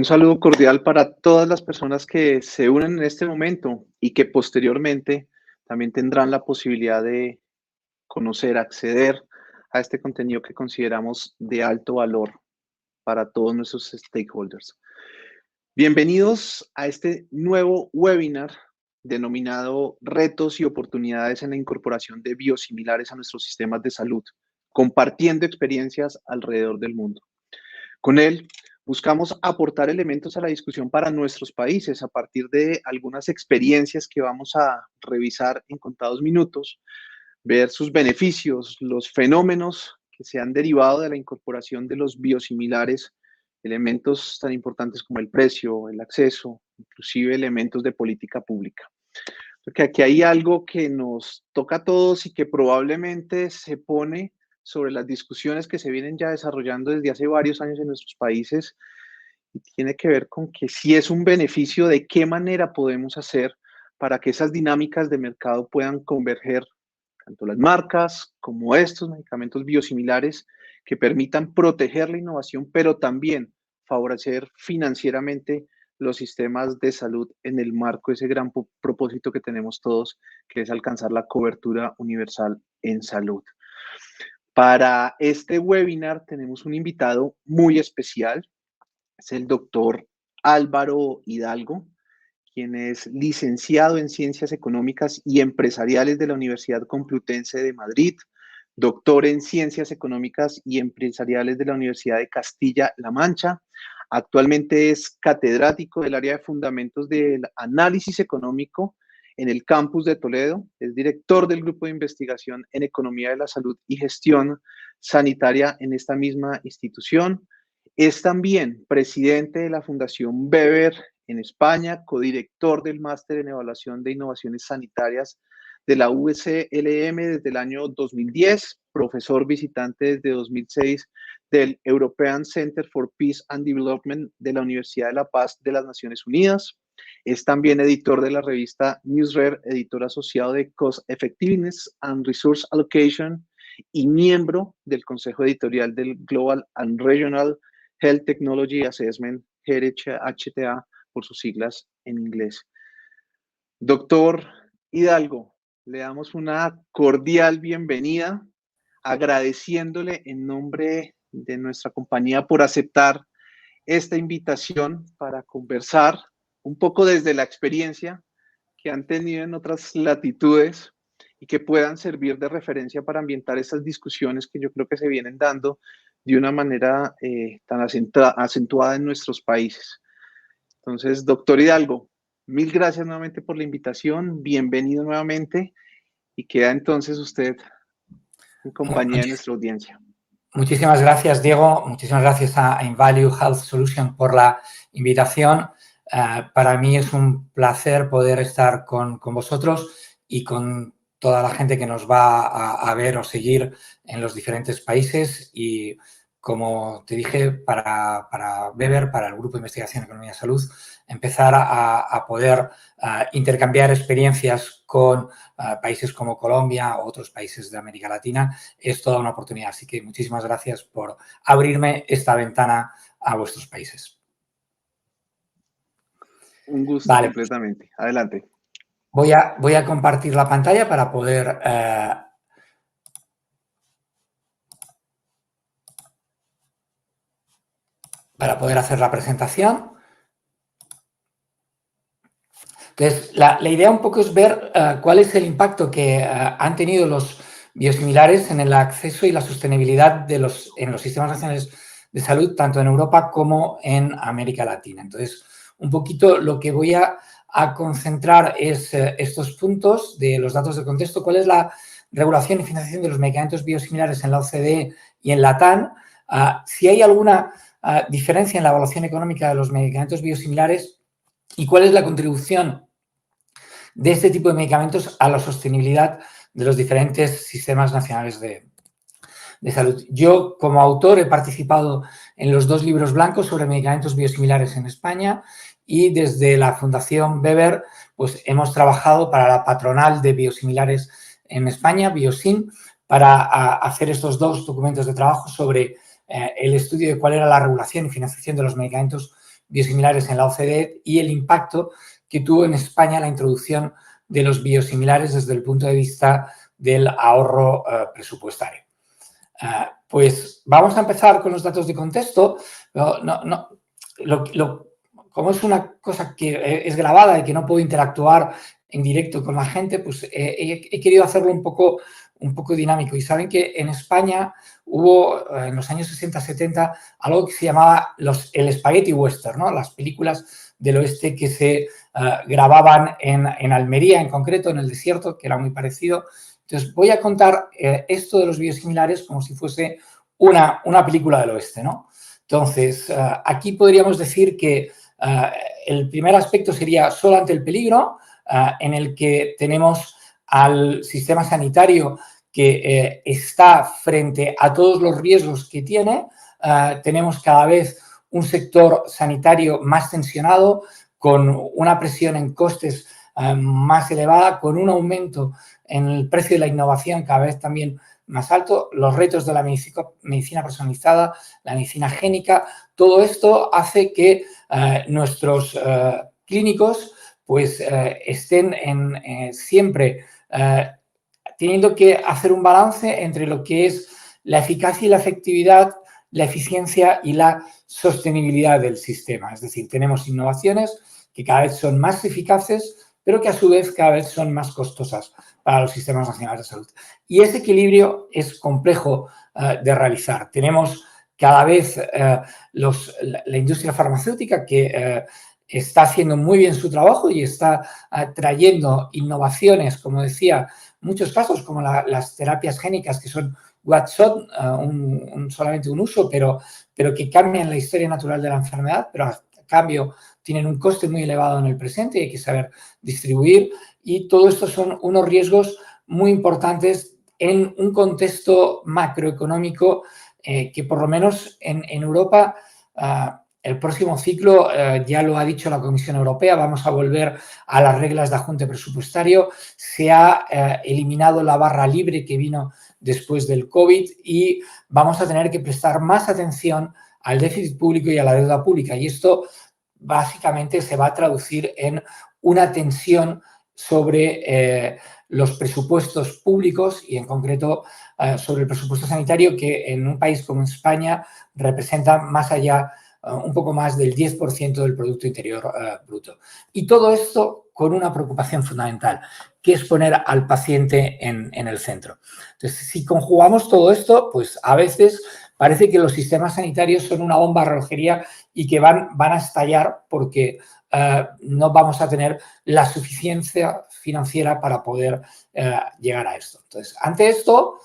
saludo cordial para todas las personas que se unen en este momento y que posteriormente también tendrán la posibilidad de conocer, acceder a este contenido que consideramos de alto valor para todos nuestros stakeholders. Bienvenidos a este nuevo webinar denominado Retos y oportunidades en la incorporación de biosimilares a nuestros sistemas de salud, compartiendo experiencias alrededor del mundo. Con él buscamos aportar elementos a la discusión para nuestros países a partir de algunas experiencias que vamos a revisar en contados minutos, ver sus beneficios, los fenómenos que se han derivado de la incorporación de los biosimilares, elementos tan importantes como el precio, el acceso, inclusive elementos de política pública. Porque aquí hay algo que nos toca a todos y que probablemente se pone sobre las discusiones que se vienen ya desarrollando desde hace varios años en nuestros países y tiene que ver con que si es un beneficio, de qué manera podemos hacer para que esas dinámicas de mercado puedan converger tanto las marcas como estos medicamentos biosimilares que permitan proteger la innovación, pero también favorecer financieramente los sistemas de salud en el marco de ese gran propósito que tenemos todos, que es alcanzar la cobertura universal en salud. Para este webinar tenemos un invitado muy especial, es el doctor Álvaro Hidalgo, quien es licenciado en Ciencias Económicas y Empresariales de la Universidad Complutense de Madrid, doctor en Ciencias Económicas y Empresariales de la Universidad de Castilla-La Mancha. Actualmente es catedrático del área de Fundamentos del Análisis Económico en el campus de Toledo, es director del Grupo de Investigación en Economía de la Salud y Gestión Sanitaria en esta misma institución. Es también presidente de la Fundación Weber en España, codirector del Máster en Evaluación de Innovaciones Sanitarias de la UCLM desde el año 2010, profesor visitante desde 2006 del European Center for Peace and Development de la Universidad de La Paz de las Naciones Unidas. Es también editor de la revista NewsRare, editor asociado de Cost Effectiveness and Resource Allocation y miembro del consejo editorial del Global and Regional Health Technology Assessment, HTA, por sus siglas en inglés. Doctor Hidalgo, le damos una cordial bienvenida, agradeciéndole en nombre de nuestra compañía por aceptar esta invitación para conversar un poco desde la experiencia que han tenido en otras latitudes y que puedan servir de referencia para ambientar esas discusiones que yo creo que se vienen dando de una manera tan acentuada en nuestros países. Entonces, doctor Hidalgo, mil gracias nuevamente por la invitación, bienvenido nuevamente y queda entonces usted en compañía de nuestra audiencia. Muchísimas gracias, Diego. Muchísimas gracias a InValue Health Solutions por la invitación. Para mí es un placer poder estar con vosotros y con toda la gente que nos va a ver o seguir en los diferentes países y, como te dije, para Weber, para el Grupo de Investigación en Economía y Salud, empezar a poder intercambiar experiencias con países como Colombia o otros países de América Latina es toda una oportunidad. Así que muchísimas gracias por abrirme esta ventana a vuestros países. Un gusto, vale. Completamente. Adelante. Voy a compartir la pantalla para poder hacer la presentación. Entonces, la idea un poco es ver cuál es el impacto que han tenido los biosimilares en el acceso y la sostenibilidad en los sistemas nacionales de salud, tanto en Europa como en América Latina. Entonces, un poquito lo que voy a concentrar es estos puntos de los datos de contexto. ¿Cuál es la regulación y financiación de los medicamentos biosimilares en la OCDE y en la TAN? Si hay alguna diferencia en la evaluación económica de los medicamentos biosimilares y cuál es la contribución de este tipo de medicamentos a la sostenibilidad de los diferentes sistemas nacionales de salud. Yo, como autor, he participado en los 2 libros blancos sobre medicamentos biosimilares en España y desde la Fundación Weber pues, hemos trabajado para la patronal de biosimilares en España, Biosim, para hacer estos 2 documentos de trabajo sobre el estudio de cuál era la regulación y financiación de los medicamentos biosimilares en la OCDE y el impacto que tuvo en España la introducción de los biosimilares desde el punto de vista del ahorro presupuestario. Pues vamos a empezar con los datos de contexto. Como es una cosa que es grabada y que no puedo interactuar en directo con la gente, pues he querido hacerlo un poco dinámico. Y saben que en España hubo en los años 60-70 algo que se llamaba el spaghetti western, ¿no? Las películas del oeste que se grababan en Almería, en concreto, en el desierto, que era muy parecido. Entonces, voy a contar esto de los biosimilares como si fuese una película del oeste, ¿no? Entonces, aquí podríamos decir que el primer aspecto sería solo ante el peligro, en el que tenemos al sistema sanitario que está frente a todos los riesgos que tiene. Tenemos cada vez un sector sanitario más tensionado, con una presión en costes más elevada, con un aumento en el precio de la innovación cada vez también más alto, los retos de la medicina personalizada, la medicina génica, todo esto hace que nuestros clínicos pues estén siempre teniendo que hacer un balance entre lo que es la eficacia y la efectividad, la eficiencia y la sostenibilidad del sistema. Es decir, tenemos innovaciones que cada vez son más eficaces, pero que a su vez cada vez son más costosas para los sistemas nacionales de salud. Y ese equilibrio es complejo de realizar. Tenemos cada vez la industria farmacéutica que está haciendo muy bien su trabajo y está trayendo innovaciones, como decía, muchos casos como las terapias génicas, que son one shot, solamente un uso, pero que cambian la historia natural de la enfermedad, pero a cambio tienen un coste muy elevado en el presente y hay que saber distribuir. Y todo esto son unos riesgos muy importantes en un contexto macroeconómico que por lo menos en Europa el próximo ciclo, ya lo ha dicho la Comisión Europea, vamos a volver a las reglas de ajuste presupuestario. Se ha eliminado la barra libre que vino después del COVID y vamos a tener que prestar más atención al déficit público y a la deuda pública. Y esto básicamente se va a traducir en una tensión sobre los presupuestos públicos y en concreto sobre el presupuesto sanitario, que en un país como España representa más allá un poco más del 10% del Producto Interior Bruto. Y todo esto con una preocupación fundamental, que es poner al paciente en el centro. Entonces, si conjugamos todo esto, pues a veces parece que los sistemas sanitarios son una bomba de relojería y que van a estallar porque no vamos a tener la suficiencia financiera para poder llegar a esto. Entonces, ante esto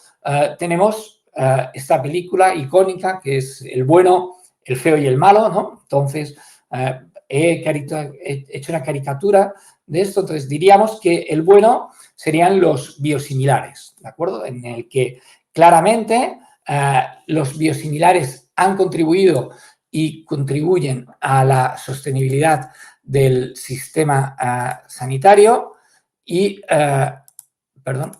tenemos esta película icónica que es El bueno, el feo y el malo, ¿no? Entonces, he hecho una caricatura de esto. Entonces, diríamos que el bueno serían los biosimilares, ¿de acuerdo? En el que claramente los biosimilares han contribuido y contribuyen a la sostenibilidad del sistema sanitario y, perdón,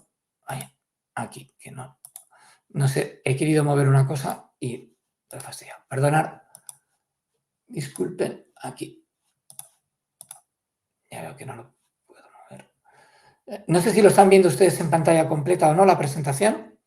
aquí, que no sé, he querido mover una cosa y me fastidio. Perdonad, disculpen, aquí. Ya veo que no lo puedo mover. No sé si lo están viendo ustedes en pantalla completa o no, la presentación.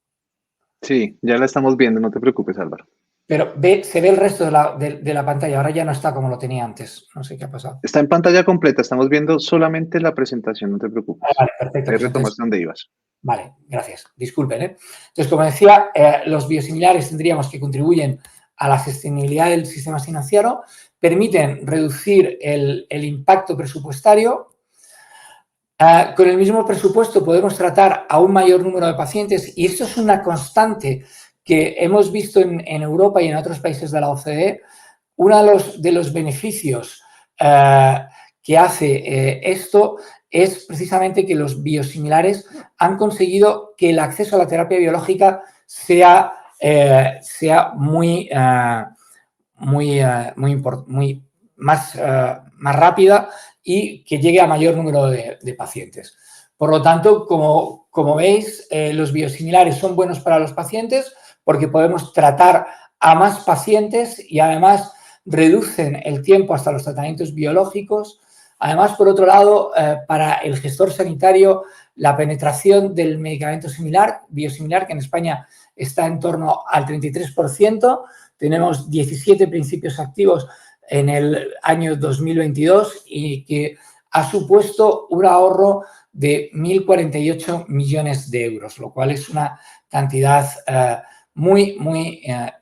Sí, ya la estamos viendo, no te preocupes, Álvaro. Pero se ve el resto de la pantalla, ahora ya no está como lo tenía antes. No sé qué ha pasado. Está en pantalla completa, estamos viendo solamente la presentación, no te preocupes. Vale, perfecto. Ahí retomaste donde ibas. Vale, gracias. Disculpen. Entonces, como decía, los biosimilares tendríamos que contribuyen a la sostenibilidad del sistema financiero, permiten reducir el impacto presupuestario. Con el mismo presupuesto podemos tratar a un mayor número de pacientes y esto es una constante que hemos visto en Europa y en otros países de la OCDE. Uno de los beneficios que hace esto es precisamente que los biosimilares han conseguido que el acceso a la terapia biológica sea más rápida y que llegue a mayor número de pacientes. Por lo tanto, como veis, los biosimilares son buenos para los pacientes porque podemos tratar a más pacientes y además reducen el tiempo hasta los tratamientos biológicos. Además, por otro lado, para el gestor sanitario, la penetración del medicamento biosimilar, que en España está en torno al 33%, tenemos 17 principios activos en el año 2022 y que ha supuesto un ahorro de 1.048 millones de euros, lo cual es una cantidad muy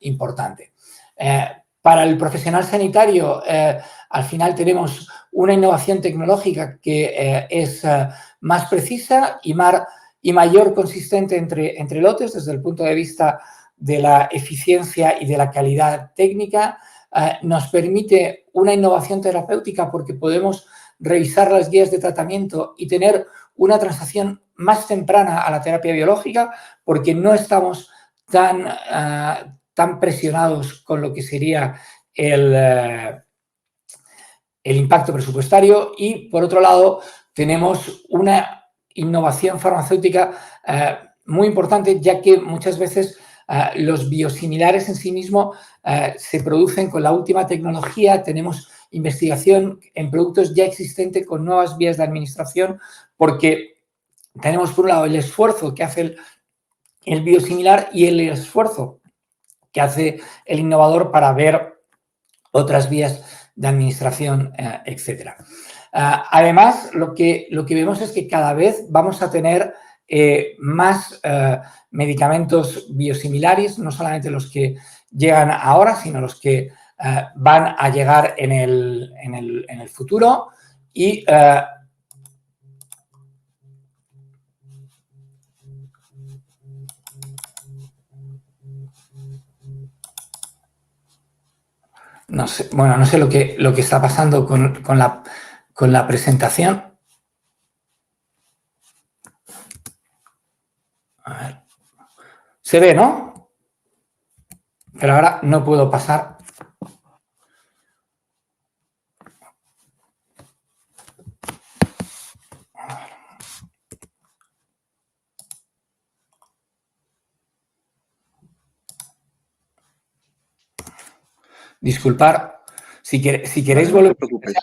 importante. Para el profesional sanitario, al final tenemos una innovación tecnológica que es más precisa y mayor consistente entre lotes desde el punto de vista de la eficiencia y de la calidad técnica. Nos permite una innovación terapéutica porque podemos revisar las guías de tratamiento y tener una transición más temprana a la terapia biológica porque no estamos tan presionados con lo que sería el impacto presupuestario y, por otro lado, tenemos una innovación farmacéutica muy importante, ya que muchas veces los biosimilares en sí mismos se producen con la última tecnología. Tenemos investigación en productos ya existentes con nuevas vías de administración, porque tenemos, por un lado, el esfuerzo que hace el biosimilar y el esfuerzo que hace el innovador para ver otras vías de administración, etcétera. Además, lo que vemos es que cada vez vamos a tener más medicamentos biosimilares, no solamente los que llegan ahora, sino los que van a llegar en el futuro y no sé lo que está pasando con la presentación. A ver. Se ve, ¿no? Pero ahora no puedo pasar. Disculpar. Si queréis volver. No te preocupes.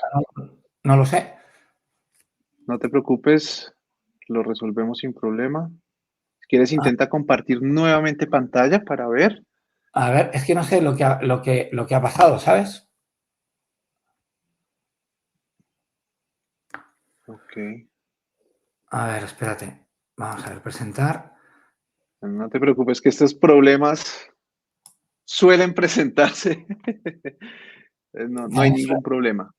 No lo sé. No te preocupes, lo resolvemos sin problema. Si quieres, intenta compartir nuevamente pantalla para ver. A ver, es que no sé lo que ha pasado, ¿sabes? Ok. A ver, espérate. Vamos a ver, presentar. No te preocupes, que estos problemas suelen presentarse. No hay ningún problema.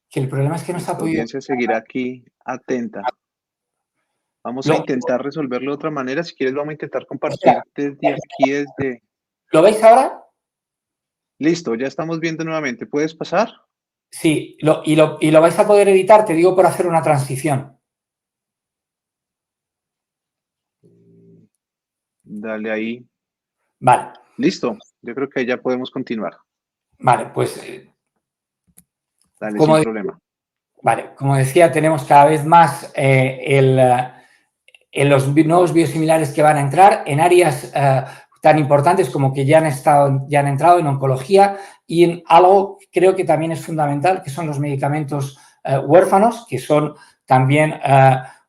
Que el problema es que no se ha La podido. audiencia seguirá aquí atenta. Vamos a intentar resolverlo de otra manera. Si quieres, vamos a intentar compartir desde aquí, ¿Lo veis ahora? Listo, ya estamos viendo nuevamente. ¿Puedes pasar? Sí, y lo vais a poder editar, te digo, por hacer una transición. Dale ahí. Vale. Listo, yo creo que ya podemos continuar. Vale, pues. Dale, sin problema. Vale, como decía, tenemos cada vez más los nuevos biosimilares que van a entrar en áreas tan importantes como que ya han entrado en oncología y en algo que creo que también es fundamental, que son los medicamentos huérfanos, que son también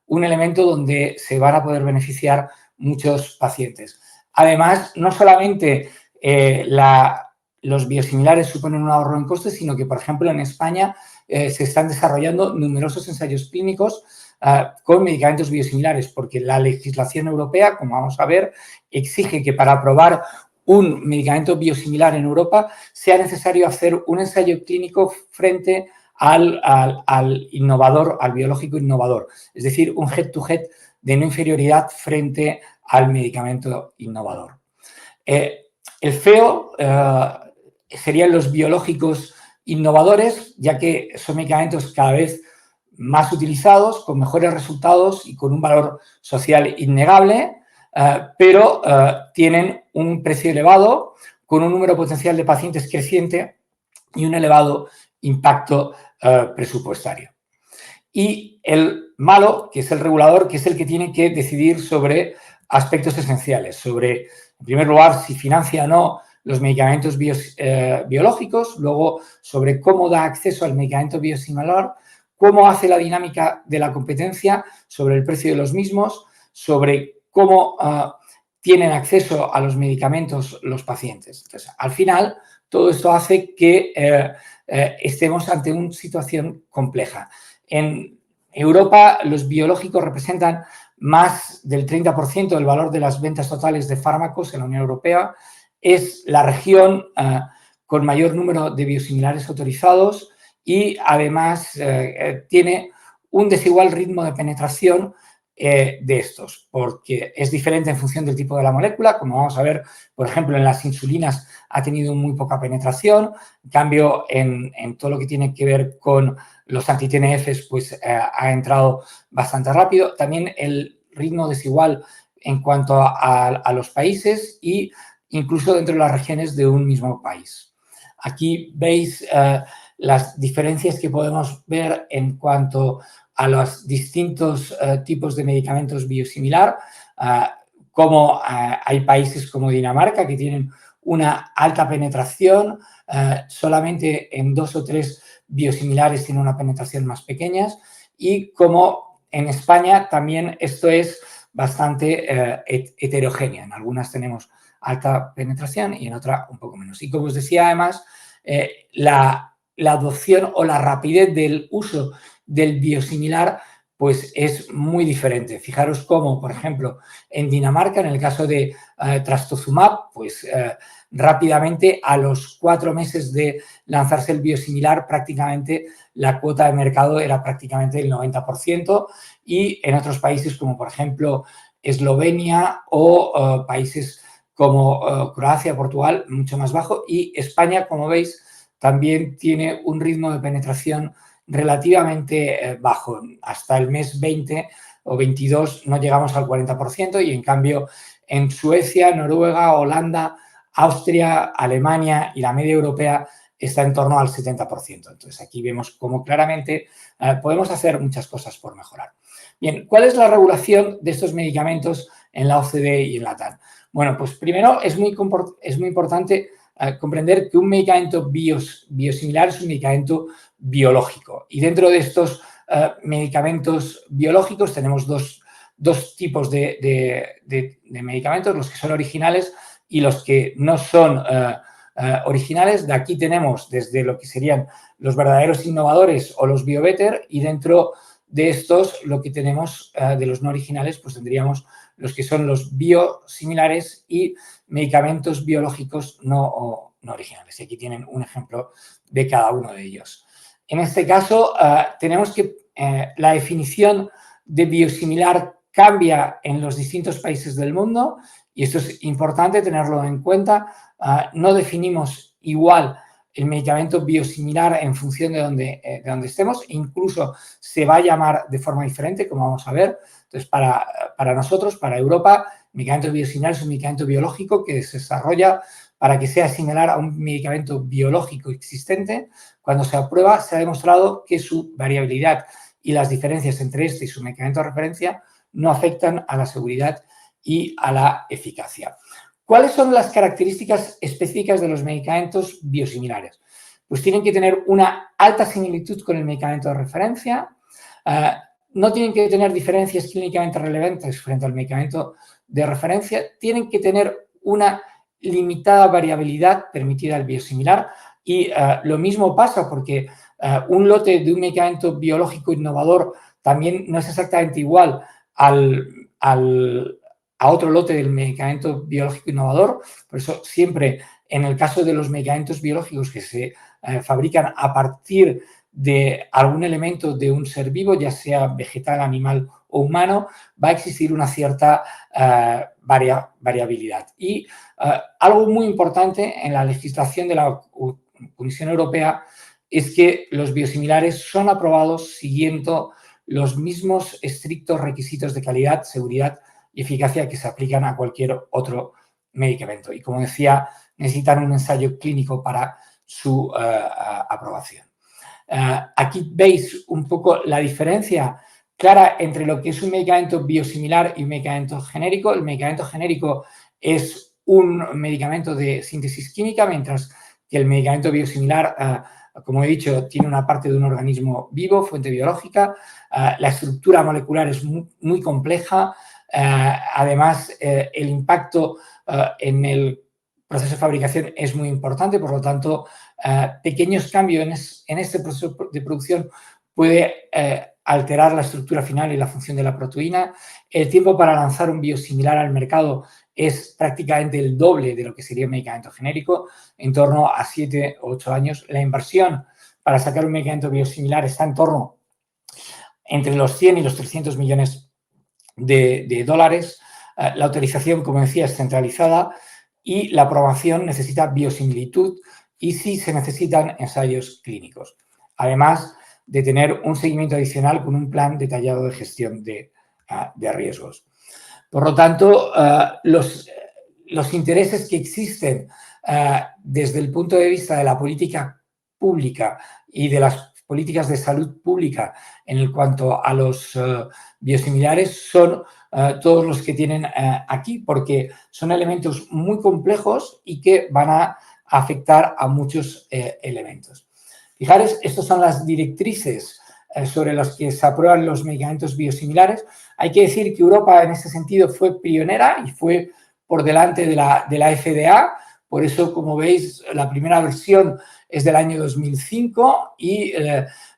un elemento donde se van a poder beneficiar muchos pacientes. Además, no solamente los biosimilares suponen un ahorro en costes, sino que, por ejemplo, en España se están desarrollando numerosos ensayos clínicos con medicamentos biosimilares, porque la legislación europea, como vamos a ver, exige que para aprobar un medicamento biosimilar en Europa sea necesario hacer un ensayo clínico frente al innovador, al biológico innovador, es decir, un head-to-head de no inferioridad frente al medicamento innovador. El feo serían los biológicos innovadores, ya que son medicamentos cada vez más utilizados, con mejores resultados y con un valor social innegable, pero tienen un precio elevado, con un número potencial de pacientes creciente y un elevado impacto presupuestario. Y el malo, que es el regulador, que es el que tiene que decidir sobre aspectos esenciales, sobre, en primer lugar, si financia o no los medicamentos biológicos, luego sobre cómo da acceso al medicamento biosimilar, cómo hace la dinámica de la competencia, sobre el precio de los mismos, sobre cómo tienen acceso a los medicamentos los pacientes. Entonces, al final, todo esto hace que estemos ante una situación compleja. En Europa, los biológicos representan más del 30% del valor de las ventas totales de fármacos en la Unión Europea. Es la región con mayor número de biosimilares autorizados y, además, tiene un desigual ritmo de penetración de estos, porque es diferente en función del tipo de la molécula. Como vamos a ver, por ejemplo, en las insulinas ha tenido muy poca penetración. En cambio, en todo lo que tiene que ver con los anti-TNFs, pues ha entrado bastante rápido. También el ritmo desigual en cuanto a los países e incluso dentro de las regiones de un mismo país. Aquí veis las diferencias que podemos ver en cuanto a los distintos tipos de medicamentos biosimilar, como hay países como Dinamarca que tienen una alta penetración, solamente en 2 o 3 biosimilares tienen una penetración más pequeña, y como en España también esto es bastante heterogénea. En algunas tenemos alta penetración y en otra un poco menos. Y como os decía, además, la adopción o la rapidez del uso del biosimilar pues es muy diferente. Fijaros cómo, por ejemplo, en Dinamarca, en el caso de trastuzumab, pues rápidamente, a los 4 meses de lanzarse el biosimilar, prácticamente la cuota de mercado era prácticamente el 90%, y en otros países como, por ejemplo, Eslovenia o países como Croacia, Portugal, mucho más bajo, y España, como veis, también tiene un ritmo de penetración relativamente bajo. Hasta el mes 20 o 22 no llegamos al 40%, y en cambio en Suecia, Noruega, Holanda, Austria, Alemania y la media europea está en torno al 70%. Entonces, aquí vemos cómo claramente podemos hacer muchas cosas por mejorar. Bien, ¿cuál es la regulación de estos medicamentos en la OCDE y en la TAN? Bueno, pues primero es muy importante comprender que un medicamento biosimilar es un medicamento biológico. Y dentro de estos medicamentos biológicos tenemos dos tipos de medicamentos, los que son originales y los que no son originales. De aquí tenemos desde lo que serían los verdaderos innovadores o los biobetter, y dentro de estos lo que tenemos de los no originales, pues tendríamos los que son los biosimilares y medicamentos biológicos no originales. Y aquí tienen un ejemplo de cada uno de ellos. En este caso, tenemos que la definición de biosimilar cambia en los distintos países del mundo, y esto es importante tenerlo en cuenta. No definimos igual el medicamento biosimilar en función de donde estemos, incluso se va a llamar de forma diferente, como vamos a ver. Entonces, para nosotros, para Europa, el medicamento biosimilar es un medicamento biológico que se desarrolla para que sea similar a un medicamento biológico existente. Cuando se aprueba, se ha demostrado que su variabilidad y las diferencias entre este y su medicamento de referencia no afectan a la seguridad y a la eficacia. ¿Cuáles son las características específicas de los medicamentos biosimilares? Pues tienen que tener una alta similitud con el medicamento de referencia, no tienen que tener diferencias clínicamente relevantes frente al medicamento de referencia, tienen que tener una limitada variabilidad permitida al biosimilar, y lo mismo pasa porque un lote de un medicamento biológico innovador también no es exactamente igual a otro lote del medicamento biológico innovador. Por eso siempre, en el caso de los medicamentos biológicos que se fabrican a partir de algún elemento de un ser vivo, ya sea vegetal, animal o humano, va a existir una cierta variabilidad. Y algo muy importante en la legislación de la Comisión Europea es que los biosimilares son aprobados siguiendo los mismos estrictos requisitos de calidad, seguridad y eficacia que se aplican a cualquier otro medicamento. Y como decía, necesitan un ensayo clínico para su aprobación. Aquí veis un poco la diferencia clara entre lo que es un medicamento biosimilar y un medicamento genérico. El medicamento genérico es un medicamento de síntesis química, mientras que el medicamento biosimilar, como he dicho, tiene una parte de un organismo vivo, fuente biológica. La estructura molecular es muy compleja. Además, el impacto en el proceso de fabricación es muy importante, por lo tanto, pequeños cambios en este proceso de producción puede alterar la estructura final y la función de la proteína. El tiempo para lanzar un biosimilar al mercado es prácticamente el doble de lo que sería un medicamento genérico, en torno a 7 o 8 años. La inversión para sacar un medicamento biosimilar está en torno entre los 100 y los 300 millones de dólares. La autorización, como decía, es centralizada y la aprobación necesita biosimilitud y sí se necesitan ensayos clínicos. Además de tener un seguimiento adicional con un plan detallado de gestión de riesgos. Por lo tanto, los intereses que existen desde el punto de vista de la política pública y de las políticas de salud pública en cuanto a los biosimilares son todos los que tienen aquí, porque son elementos muy complejos y que van a afectar a muchos elementos. Fijaros, estas son las directrices sobre las que se aprueban los medicamentos biosimilares. Hay que decir que Europa en ese sentido fue pionera y fue por delante de la FDA. Por eso, como veis, la primera versión es del año 2005 y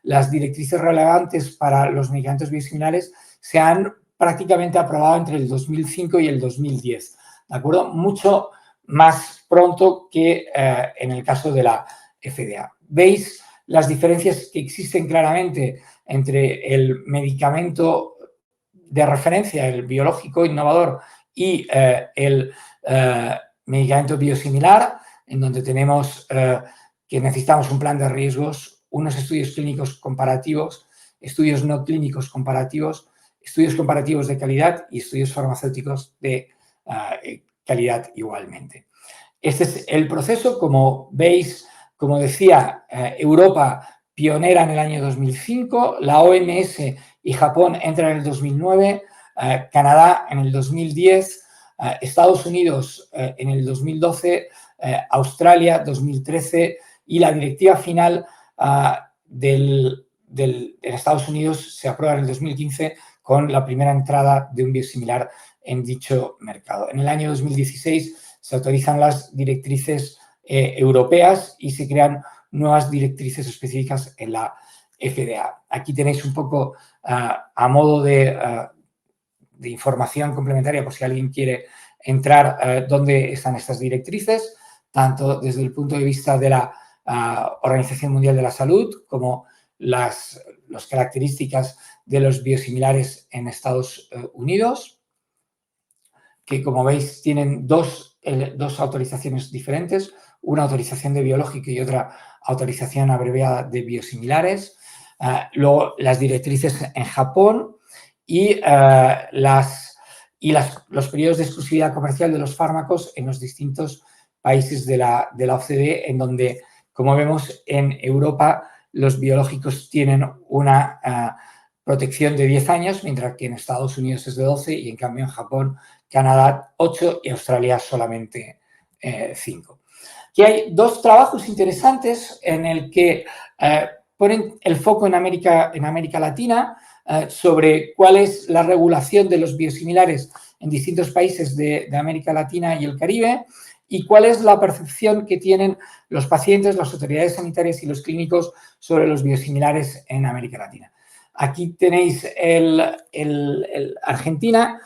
las directrices relevantes para los medicamentos biosimilares se han prácticamente aprobado entre el 2005 y el 2010. ¿De acuerdo? Mucho más pronto que en el caso de la FDA. ¿Veis las diferencias que existen claramente entre el medicamento de referencia, el biológico innovador, y el medicamento biosimilar, en donde tenemos que necesitamos un plan de riesgos, unos estudios clínicos comparativos, estudios no clínicos comparativos, estudios comparativos de calidad y estudios farmacéuticos de calidad igualmente. Este es el proceso, como veis, como decía, Europa pionera en el año 2005, la OMS y Japón entran en el 2009, Canadá en el 2010, Estados Unidos en el 2012, Australia 2013 y la directiva final de Estados Unidos se aprueba en el 2015 con la primera entrada de un biosimilar en dicho mercado. En el año 2016 se autorizan las directrices europeas y se crean nuevas directrices específicas en la FDA. Aquí tenéis un poco a modo de información complementaria por si alguien quiere entrar dónde están estas directrices, tanto desde el punto de vista de la Organización Mundial de la Salud como las características de los biosimilares en Estados Unidos, que como veis tienen dos autorizaciones diferentes, una autorización de biológico y otra autorización abreviada de biosimilares. Luego las directrices en Japón y los periodos de exclusividad comercial de los fármacos en los distintos países de la OCDE, en donde, como vemos, en Europa los biológicos tienen una protección de 10 años, mientras que en Estados Unidos es de 12 y en cambio en Japón, Canadá 8 y Australia solamente 5. Aquí hay dos trabajos interesantes en el que ponen el foco en América Latina sobre cuál es la regulación de los biosimilares en distintos países de América Latina y el Caribe y cuál es la percepción que tienen los pacientes, las autoridades sanitarias y los clínicos sobre los biosimilares en América Latina. Aquí tenéis Argentina,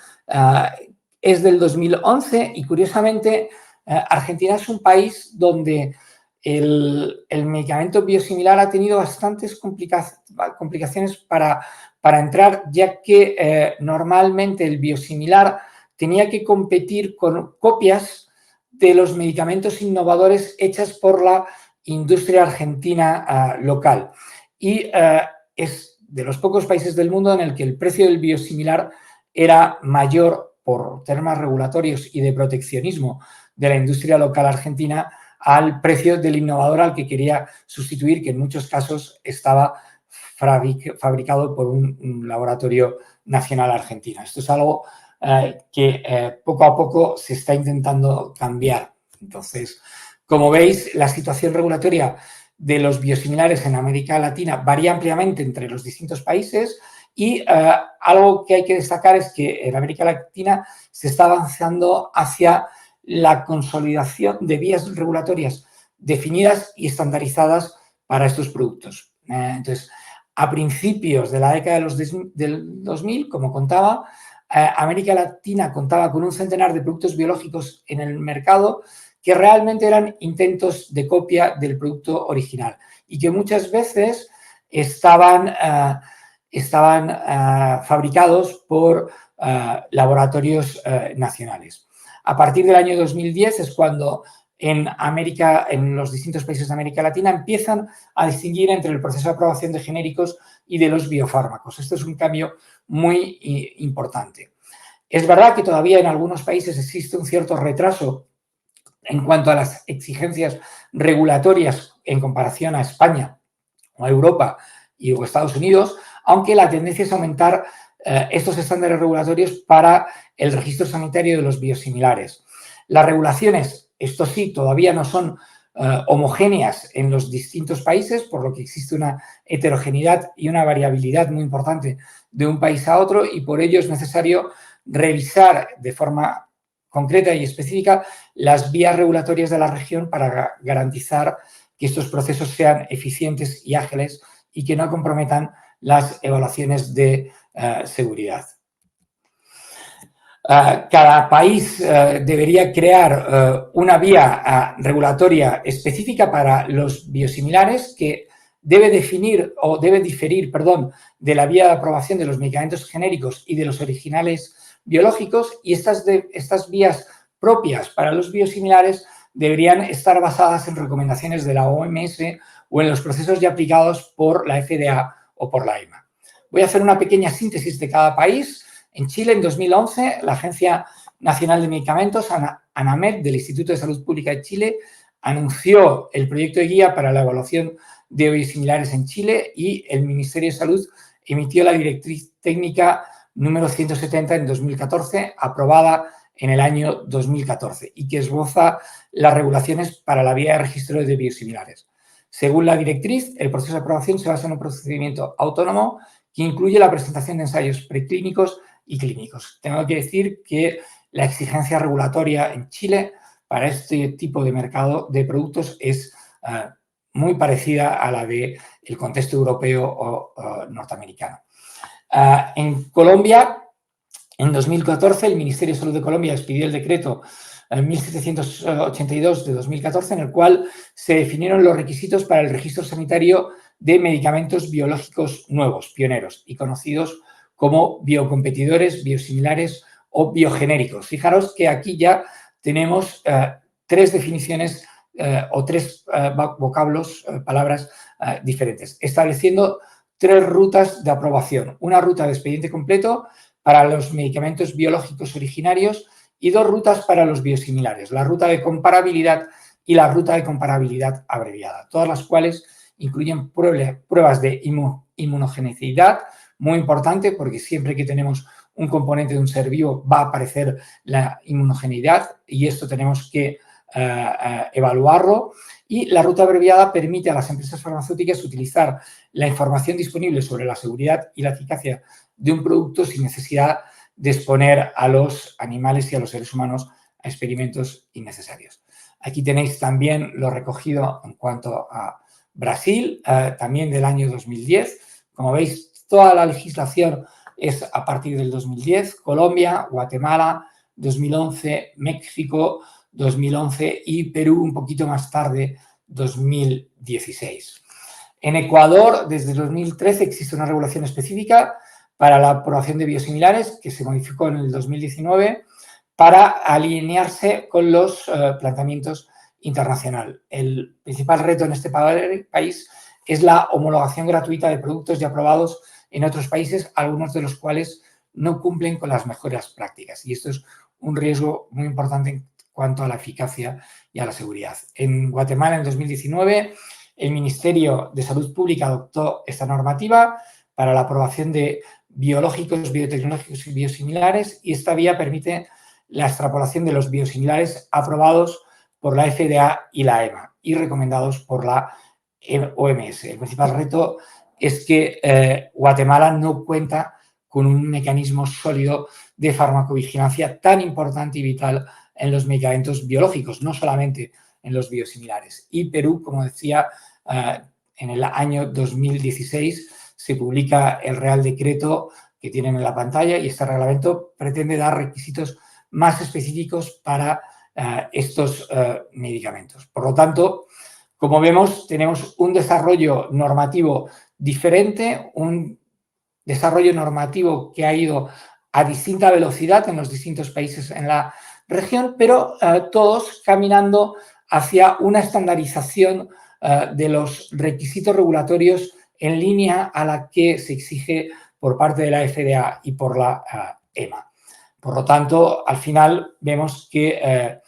es del 2011 y curiosamente Argentina es un país donde el medicamento biosimilar ha tenido bastantes complicaciones para entrar, ya que normalmente el biosimilar tenía que competir con copias de los medicamentos innovadores hechas por la industria argentina local. Y es de los pocos países del mundo en el que el precio del biosimilar era mayor por temas regulatorios y de proteccionismo de la industria local argentina al precio del innovador al que quería sustituir, que en muchos casos estaba fabricado por un laboratorio nacional argentino. Esto es algo que poco a poco se está intentando cambiar. Entonces, como veis, la situación regulatoria de los biosimilares en América Latina varía ampliamente entre los distintos países y algo que hay que destacar es que en América Latina se está avanzando hacia la consolidación de vías regulatorias definidas y estandarizadas para estos productos. Entonces, a principios de la década del 2000, como contaba, América Latina contaba con un centenar de productos biológicos en el mercado que realmente eran intentos de copia del producto original y que muchas veces estaban fabricados por laboratorios nacionales. A partir del año 2010 es cuando en los distintos países de América Latina empiezan a distinguir entre el proceso de aprobación de genéricos y de los biofármacos. Esto es un cambio muy importante. Es verdad que todavía en algunos países existe un cierto retraso en cuanto a las exigencias regulatorias en comparación a España o a Europa o Estados Unidos, aunque la tendencia es aumentar estos estándares regulatorios para el registro sanitario de los biosimilares. Las regulaciones, esto sí, todavía no son homogéneas en los distintos países, por lo que existe una heterogeneidad y una variabilidad muy importante de un país a otro y por ello es necesario revisar de forma concreta y específica las vías regulatorias de la región para garantizar que estos procesos sean eficientes y ágiles y que no comprometan las evaluaciones de seguridad. Cada país debería crear una vía regulatoria específica para los biosimilares que debe diferir de la vía de aprobación de los medicamentos genéricos y de los originales biológicos y estas vías propias para los biosimilares deberían estar basadas en recomendaciones de la OMS o en los procesos ya aplicados por la FDA o por la EMA. Voy a hacer una pequeña síntesis de cada país. En Chile, en 2011, la Agencia Nacional de Medicamentos, ANAMED, del Instituto de Salud Pública de Chile, anunció el proyecto de guía para la evaluación de biosimilares en Chile y el Ministerio de Salud emitió la directriz técnica número 170 en 2014, aprobada en el año 2014 y que esboza las regulaciones para la vía de registro de biosimilares. Según la directriz, el proceso de aprobación se basa en un procedimiento autónomo que incluye la presentación de ensayos preclínicos y clínicos. Tengo que decir que la exigencia regulatoria en Chile para este tipo de mercado de productos es muy parecida a la del contexto europeo o norteamericano. En Colombia, en 2014, el Ministerio de Salud de Colombia expidió el decreto 1782 de 2014, en el cual se definieron los requisitos para el registro sanitario de medicamentos biológicos nuevos, pioneros y conocidos como biocompetidores, biosimilares o biogenéricos. Fijaros que aquí ya tenemos tres definiciones o tres vocablos, palabras diferentes, estableciendo tres rutas de aprobación. Una ruta de expediente completo para los medicamentos biológicos originarios y dos rutas para los biosimilares, la ruta de comparabilidad y la ruta de comparabilidad abreviada, todas las cuales incluyen pruebas de inmunogenicidad, muy importante porque siempre que tenemos un componente de un ser vivo va a aparecer la inmunogenicidad y esto tenemos que evaluarlo. Y la ruta abreviada permite a las empresas farmacéuticas utilizar la información disponible sobre la seguridad y la eficacia de un producto sin necesidad de exponer a los animales y a los seres humanos a experimentos innecesarios. Aquí tenéis también lo recogido en cuanto a Brasil, también del año 2010. Como veis, toda la legislación es a partir del 2010. Colombia, Guatemala, 2011, México, 2011 y Perú un poquito más tarde, 2016. En Ecuador, desde 2013, existe una regulación específica para la aprobación de biosimilares que se modificó en el 2019 para alinearse con los planteamientos internacionales. El principal reto en este país es la homologación gratuita de productos ya aprobados en otros países, algunos de los cuales no cumplen con las mejores prácticas. Y esto es un riesgo muy importante en cuanto a la eficacia y a la seguridad. En Guatemala, en 2019, el Ministerio de Salud Pública adoptó esta normativa para la aprobación de biológicos, biotecnológicos y biosimilares, y esta vía permite la extrapolación de los biosimilares aprobados por la FDA y la EMA y recomendados por la OMS. El principal reto es que Guatemala no cuenta con un mecanismo sólido de farmacovigilancia tan importante y vital en los medicamentos biológicos, no solamente en los biosimilares. Y Perú, como decía, en el año 2016 se publica el Real Decreto que tienen en la pantalla y este reglamento pretende dar requisitos más específicos para estos medicamentos. Por lo tanto, como vemos, tenemos un desarrollo normativo diferente, un desarrollo normativo que ha ido a distinta velocidad en los distintos países en la región, pero todos caminando hacia una estandarización de los requisitos regulatorios en línea a la que se exige por parte de la FDA y por la EMA. Por lo tanto, al final vemos que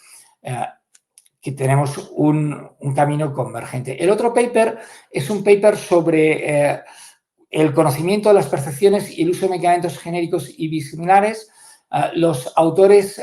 tenemos un camino convergente. El otro paper es un paper sobre el conocimiento de las percepciones y el uso de medicamentos genéricos y bisimilares. Los autores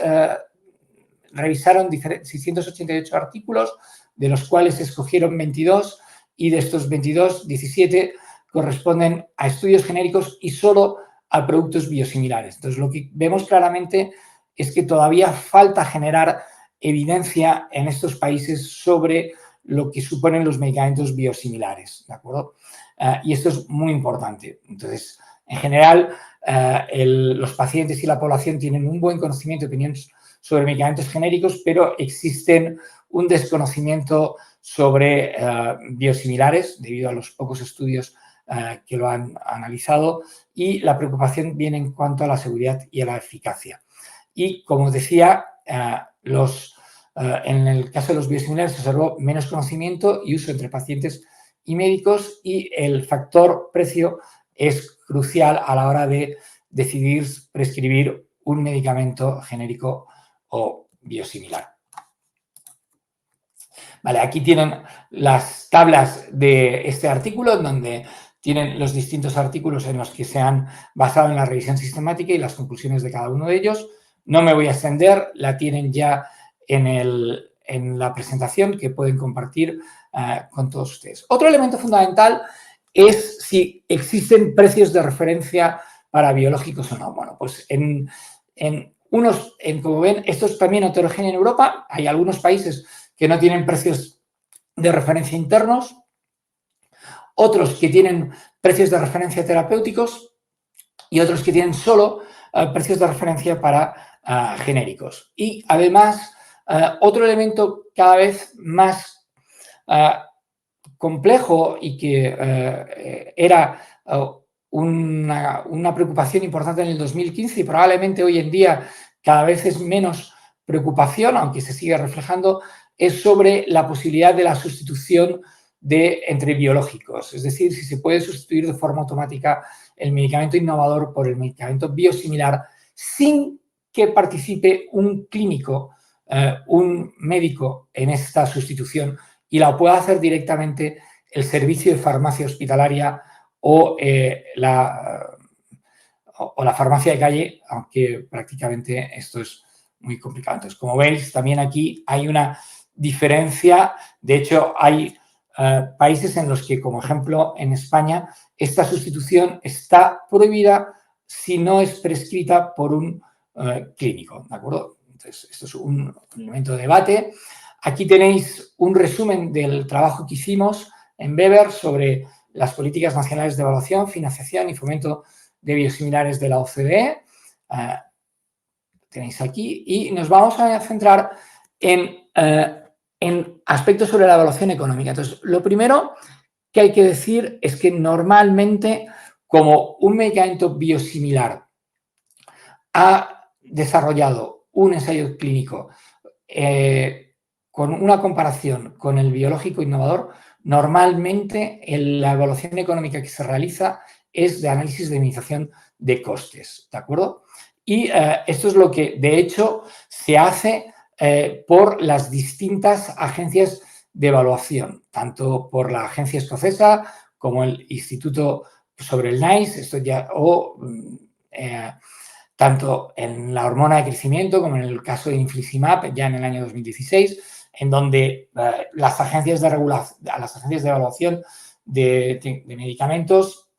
revisaron 688 artículos, de los cuales se escogieron 22 y de estos 22, 17 corresponden a estudios genéricos y solo a productos biosimilares. Entonces, lo que vemos claramente es que todavía falta generar evidencia en estos países sobre lo que suponen los medicamentos biosimilares, ¿de acuerdo? Y esto es muy importante. Entonces, en general, los pacientes y la población tienen un buen conocimiento y opiniones sobre medicamentos genéricos, pero existen un desconocimiento sobre biosimilares debido a los pocos estudios que lo han analizado, y la preocupación viene en cuanto a la seguridad y a la eficacia. Y, como decía, en el caso de los biosimilares se observó menos conocimiento y uso entre pacientes y médicos, y el factor precio es crucial a la hora de decidir prescribir un medicamento genérico o biosimilar. Vale, aquí tienen las tablas de este artículo, donde tienen los distintos artículos en los que se han basado en la revisión sistemática y las conclusiones de cada uno de ellos. No me voy a extender, la tienen ya en la presentación que pueden compartir con todos ustedes. Otro elemento fundamental es si existen precios de referencia para biológicos o no. Bueno, pues como ven, esto es también heterogéneo en Europa. Hay algunos países que no tienen precios de referencia internos, otros que tienen precios de referencia terapéuticos y otros que tienen solo precios de referencia para genéricos. Y además, otro elemento cada vez más complejo y que era una preocupación importante en el 2015 y probablemente hoy en día cada vez es menos preocupación, aunque se sigue reflejando, es sobre la posibilidad de la sustitución entre biológicos. Es decir, si se puede sustituir de forma automática el medicamento innovador por el medicamento biosimilar sin que participe un clínico, un médico en esta sustitución, y la pueda hacer directamente el servicio de farmacia hospitalaria o la farmacia de calle, aunque prácticamente esto es muy complicado. Entonces, como veis, también aquí hay una diferencia. De hecho, hay países en los que, como ejemplo, en España, esta sustitución está prohibida si no es prescrita por un clínico, ¿de acuerdo? Entonces, esto es un elemento de debate. Aquí tenéis un resumen del trabajo que hicimos en Weber sobre las políticas nacionales de evaluación, financiación y fomento de biosimilares de la OCDE. Tenéis aquí, y nos vamos a centrar en aspectos sobre la evaluación económica. Entonces, lo primero que hay que decir es que normalmente, como un medicamento biosimilar ha desarrollado un ensayo clínico con una comparación con el biológico innovador, normalmente la evaluación económica que se realiza es de análisis de minimización de costes, ¿de acuerdo? Y esto es lo que, de hecho, se hace por las distintas agencias de evaluación, tanto por la agencia escocesa como el Instituto sobre el NICE, esto ya, tanto en la hormona de crecimiento como en el caso de infliximab, ya en el año 2016, en donde las agencias de evaluación de medicamentos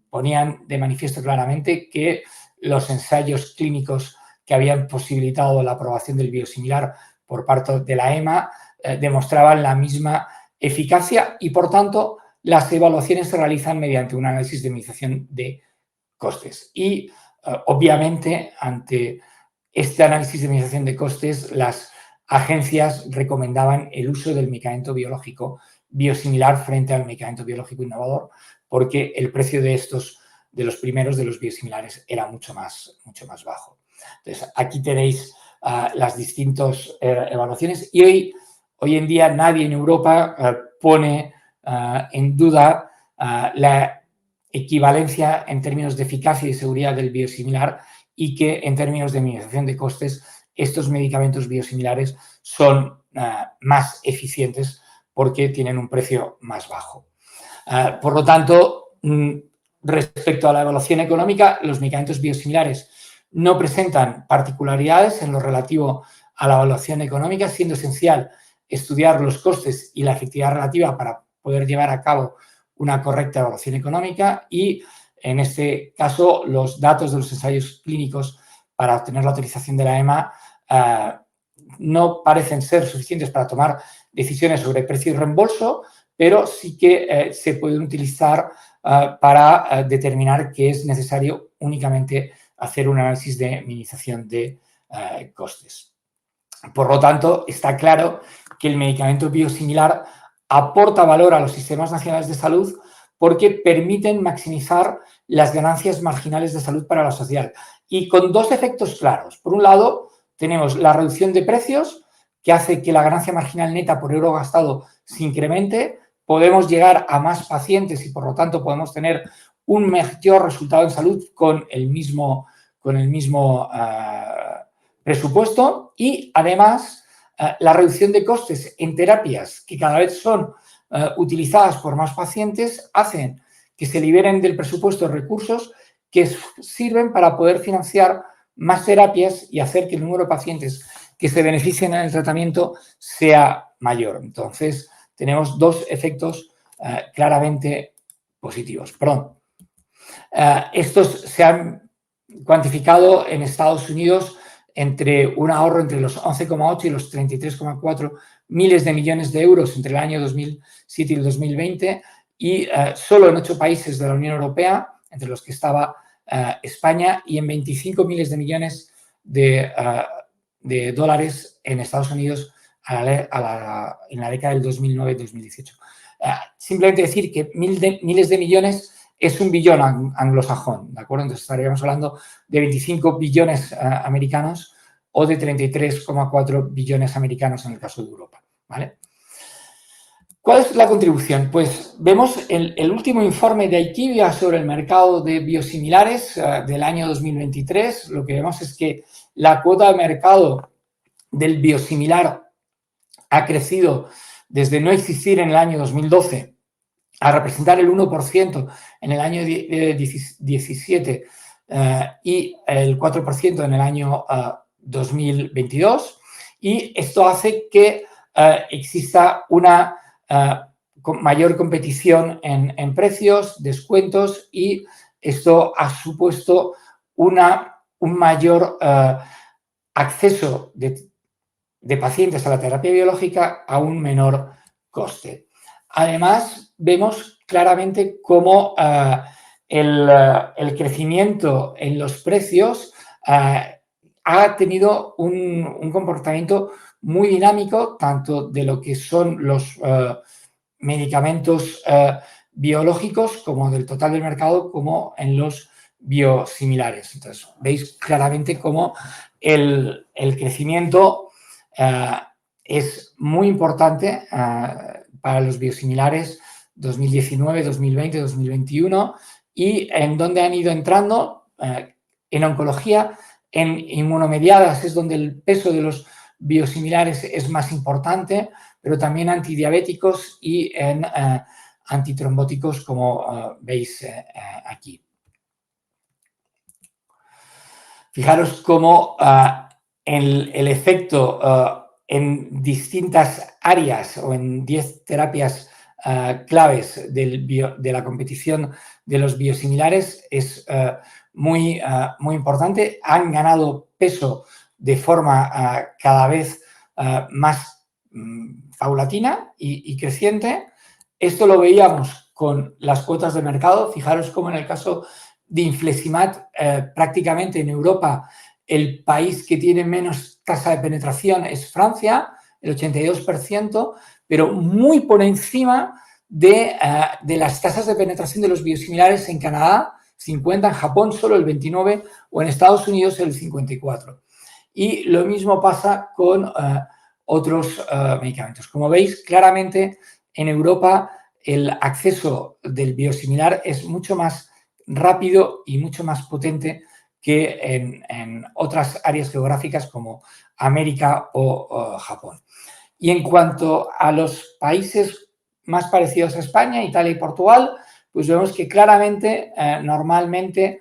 ponían de manifiesto claramente que los ensayos clínicos que habían posibilitado la aprobación del biosimilar por parte de la EMA demostraban la misma eficacia y, por tanto, las evaluaciones se realizan mediante un análisis de minimización de costes. Y, obviamente, ante este análisis de minimización de costes, las agencias recomendaban el uso del medicamento biológico biosimilar frente al medicamento biológico innovador, porque el precio de los primeros, de los biosimilares, era mucho más bajo. Entonces, aquí tenéis las distintas evaluaciones y hoy en día nadie en Europa pone en duda la equivalencia en términos de eficacia y seguridad del biosimilar y que en términos de minimización de costes estos medicamentos biosimilares son más eficientes porque tienen un precio más bajo. Por lo tanto, respecto a la evaluación económica, los medicamentos biosimilares no presentan particularidades en lo relativo a la evaluación económica, siendo esencial estudiar los costes y la efectividad relativa para poder llevar a cabo una correcta evaluación económica y, en este caso, los datos de los ensayos clínicos para obtener la autorización de la EMA no parecen ser suficientes para tomar decisiones sobre precio y reembolso, pero sí que se pueden utilizar para determinar que es necesario únicamente hacer un análisis de minimización de costes. Por lo tanto, está claro que el medicamento biosimilar aporta valor a los sistemas nacionales de salud porque permiten maximizar las ganancias marginales de salud para la sociedad y con dos efectos claros. Por un lado, tenemos la reducción de precios, que hace que la ganancia marginal neta por euro gastado se incremente, podemos llegar a más pacientes y, por lo tanto, podemos tener un mejor resultado en salud con el mismo presupuesto y, además, la reducción de costes en terapias que cada vez son utilizadas por más pacientes hacen que se liberen del presupuesto recursos que sirven para poder financiar más terapias y hacer que el número de pacientes que se beneficien en el tratamiento sea mayor. Entonces, tenemos dos efectos claramente positivos. Estos se han cuantificado en Estados Unidos entre un ahorro entre los 11,8 y los 33,4 miles de millones de euros entre el año 2007 y el 2020 y solo en 8 países de la Unión Europea, entre los que estaba España, y en 25 miles de millones de dólares en Estados Unidos en la década del 2009-2018. Simplemente decir que miles de millones es un billón anglosajón, ¿de acuerdo? Entonces estaríamos hablando de 25 billones americanos o de 33,4 billones americanos en el caso de Europa, ¿vale? ¿Cuál es la contribución? Pues vemos el último informe de IQVIA sobre el mercado de biosimilares del año 2023. Lo que vemos es que la cuota de mercado del biosimilar ha crecido desde no existir en el año 2012 a representar el 1% en el año 17 y el 4% en el año 2022. Y esto hace que exista una mayor competición en precios, descuentos, y esto ha supuesto un mayor acceso de pacientes a la terapia biológica a un menor coste. Además, vemos claramente cómo el crecimiento en los precios ha tenido un comportamiento muy dinámico, tanto de lo que son los medicamentos biológicos como del total del mercado, como en los biosimilares. Entonces, veis claramente cómo el crecimiento es muy importante para los biosimilares 2019, 2020, 2021 y en donde han ido entrando en oncología, en inmunomediadas es donde el peso de los biosimilares es más importante, pero también antidiabéticos y en antitrombóticos, como veis aquí. Fijaros cómo el efecto en distintas áreas o en 10 terapias claves de la competición de los biosimilares es muy importante. Han ganado peso de forma cada vez más paulatina y creciente. Esto lo veíamos con las cuotas de mercado. Fijaros cómo en el caso de Infliximab, prácticamente en Europa, el país que tiene menos tasa de penetración es Francia, el 82%, pero muy por encima de las tasas de penetración de los biosimilares en Canadá, 50%, en Japón solo el 29% o en Estados Unidos el 54%. Y lo mismo pasa con otros medicamentos. Como veis, claramente en Europa el acceso del biosimilar es mucho más rápido y mucho más potente que en otras áreas geográficas como América o Japón. Y en cuanto a los países más parecidos a España, Italia y Portugal, pues vemos que claramente, normalmente,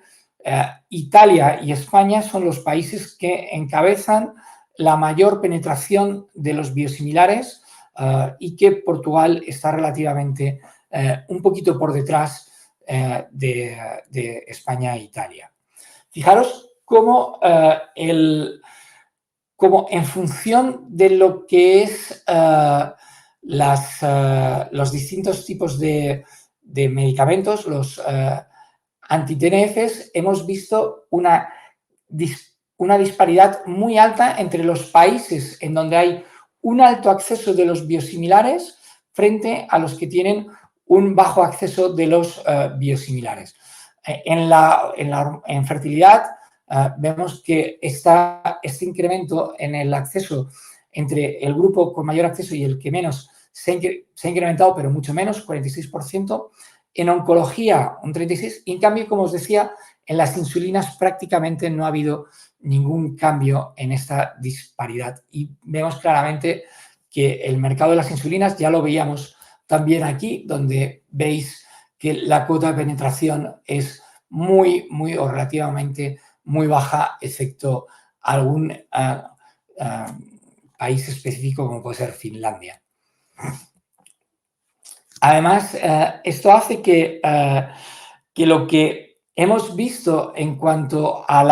Italia y España son los países que encabezan la mayor penetración de los biosimilares y que Portugal está relativamente un poquito por detrás de España e Italia. Fijaros cómo, como en función de lo que es los distintos tipos de medicamentos, los anti-TNFs, hemos visto una disparidad muy alta entre los países en donde hay un alto acceso de los biosimilares frente a los que tienen un bajo acceso de los biosimilares. En fertilidad vemos que este incremento en el acceso entre el grupo con mayor acceso y el que menos se ha incrementado, pero mucho menos, 46%. En oncología, un 36%. Y en cambio, como os decía, en las insulinas prácticamente no ha habido ningún cambio en esta disparidad. Y vemos claramente que el mercado de las insulinas, ya lo veíamos también aquí, donde veis que la cuota de penetración es muy o relativamente muy baja, excepto algún país específico como puede ser Finlandia. Además, esto hace que lo que hemos visto en cuanto a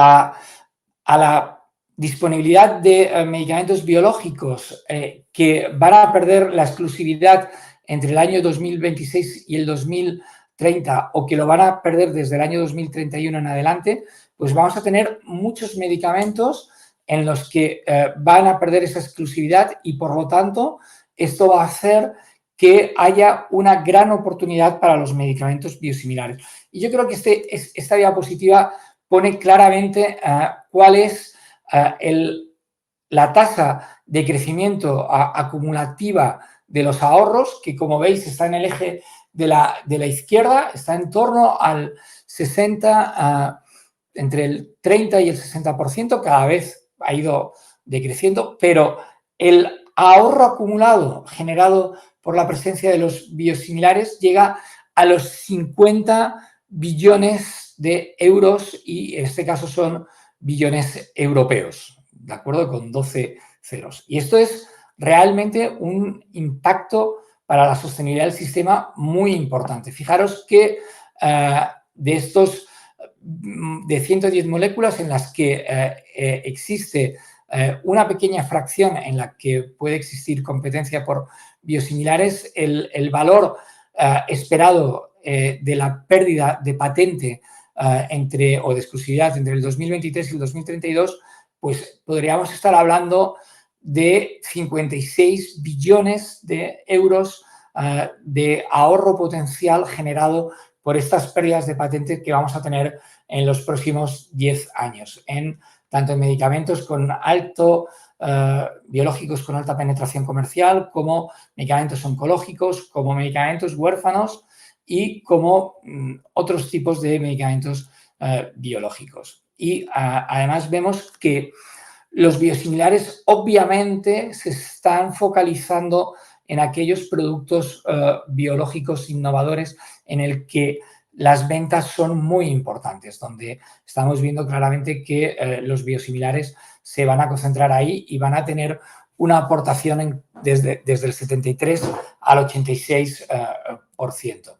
la disponibilidad de medicamentos biológicos que van a perder la exclusividad entre el año 2026 y el 2030 o que lo van a perder desde el año 2031 en adelante, pues vamos a tener muchos medicamentos en los que van a perder esa exclusividad y, por lo tanto, esto va a hacer que haya una gran oportunidad para los medicamentos biosimilares. Y yo creo que esta diapositiva pone claramente cuál es la tasa de crecimiento acumulativa de los ahorros, que como veis está en el eje de la izquierda, está en torno al 60%, entre el 30 y el 60%, cada vez ha ido decreciendo, pero el ahorro acumulado generado por la presencia de los biosimilares llega a los 50 billones de euros y en este caso son billones europeos, ¿de acuerdo? Con 12 ceros. Y esto es realmente un impacto para la sostenibilidad del sistema muy importante. Fijaros que de estos de 110 moléculas en las que existe una pequeña fracción en la que puede existir competencia por biosimilares, el valor esperado de la pérdida de patente o de exclusividad entre el 2023 y el 2032, pues podríamos estar hablando de 56 billones de euros de ahorro potencial generado por estas pérdidas de patente que vamos a tener en los próximos 10 años, tanto en medicamentos con biológicos con alta penetración comercial, como medicamentos oncológicos, como medicamentos huérfanos y como otros tipos de medicamentos biológicos. Y además vemos que los biosimilares obviamente se están focalizando en aquellos productos biológicos innovadores en el que las ventas son muy importantes, donde estamos viendo claramente que los biosimilares se van a concentrar ahí y van a tener una aportación desde el 73 al 86%.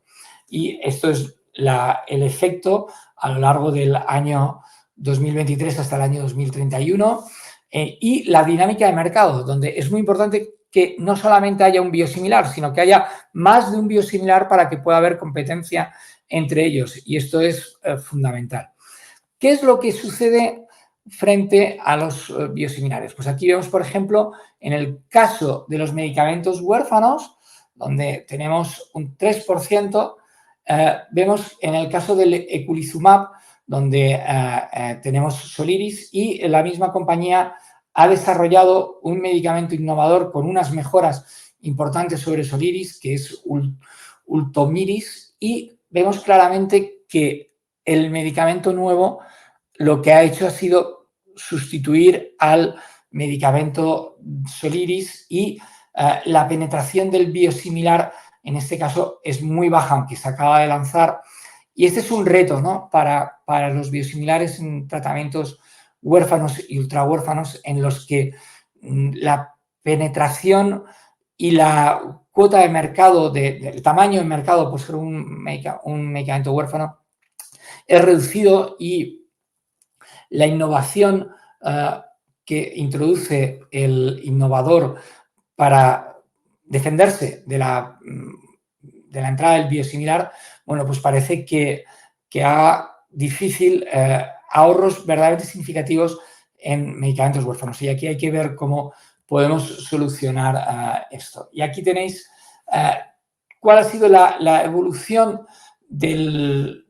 Y esto es el efecto a lo largo del año 2023 hasta el año 2031 y la dinámica de mercado, donde es muy importante que no solamente haya un biosimilar, sino que haya más de un biosimilar para que pueda haber competencia entre ellos. Y esto es fundamental. ¿Qué es lo que sucede frente a los biosimilares? Pues aquí vemos, por ejemplo, en el caso de los medicamentos huérfanos, donde tenemos un 3%, vemos en el caso del eculizumab, donde tenemos Soliris y la misma compañía ha desarrollado un medicamento innovador con unas mejoras importantes sobre Soliris, que es Ultomiris, y vemos claramente que el medicamento nuevo lo que ha hecho ha sido sustituir al medicamento Soliris y la penetración del biosimilar en este caso es muy baja, aunque se acaba de lanzar. Y este es un reto, ¿no?, para los biosimilares en tratamientos huérfanos y ultrahuérfanos en los que la penetración y la cuota de mercado, del tamaño de mercado por ser un medicamento huérfano es reducido y la innovación que introduce el innovador para defenderse de la entrada del biosimilar, bueno, pues parece que haga difícil ahorros verdaderamente significativos en medicamentos huérfanos. Y aquí hay que ver cómo podemos solucionar esto. Y aquí tenéis cuál ha sido la evolución de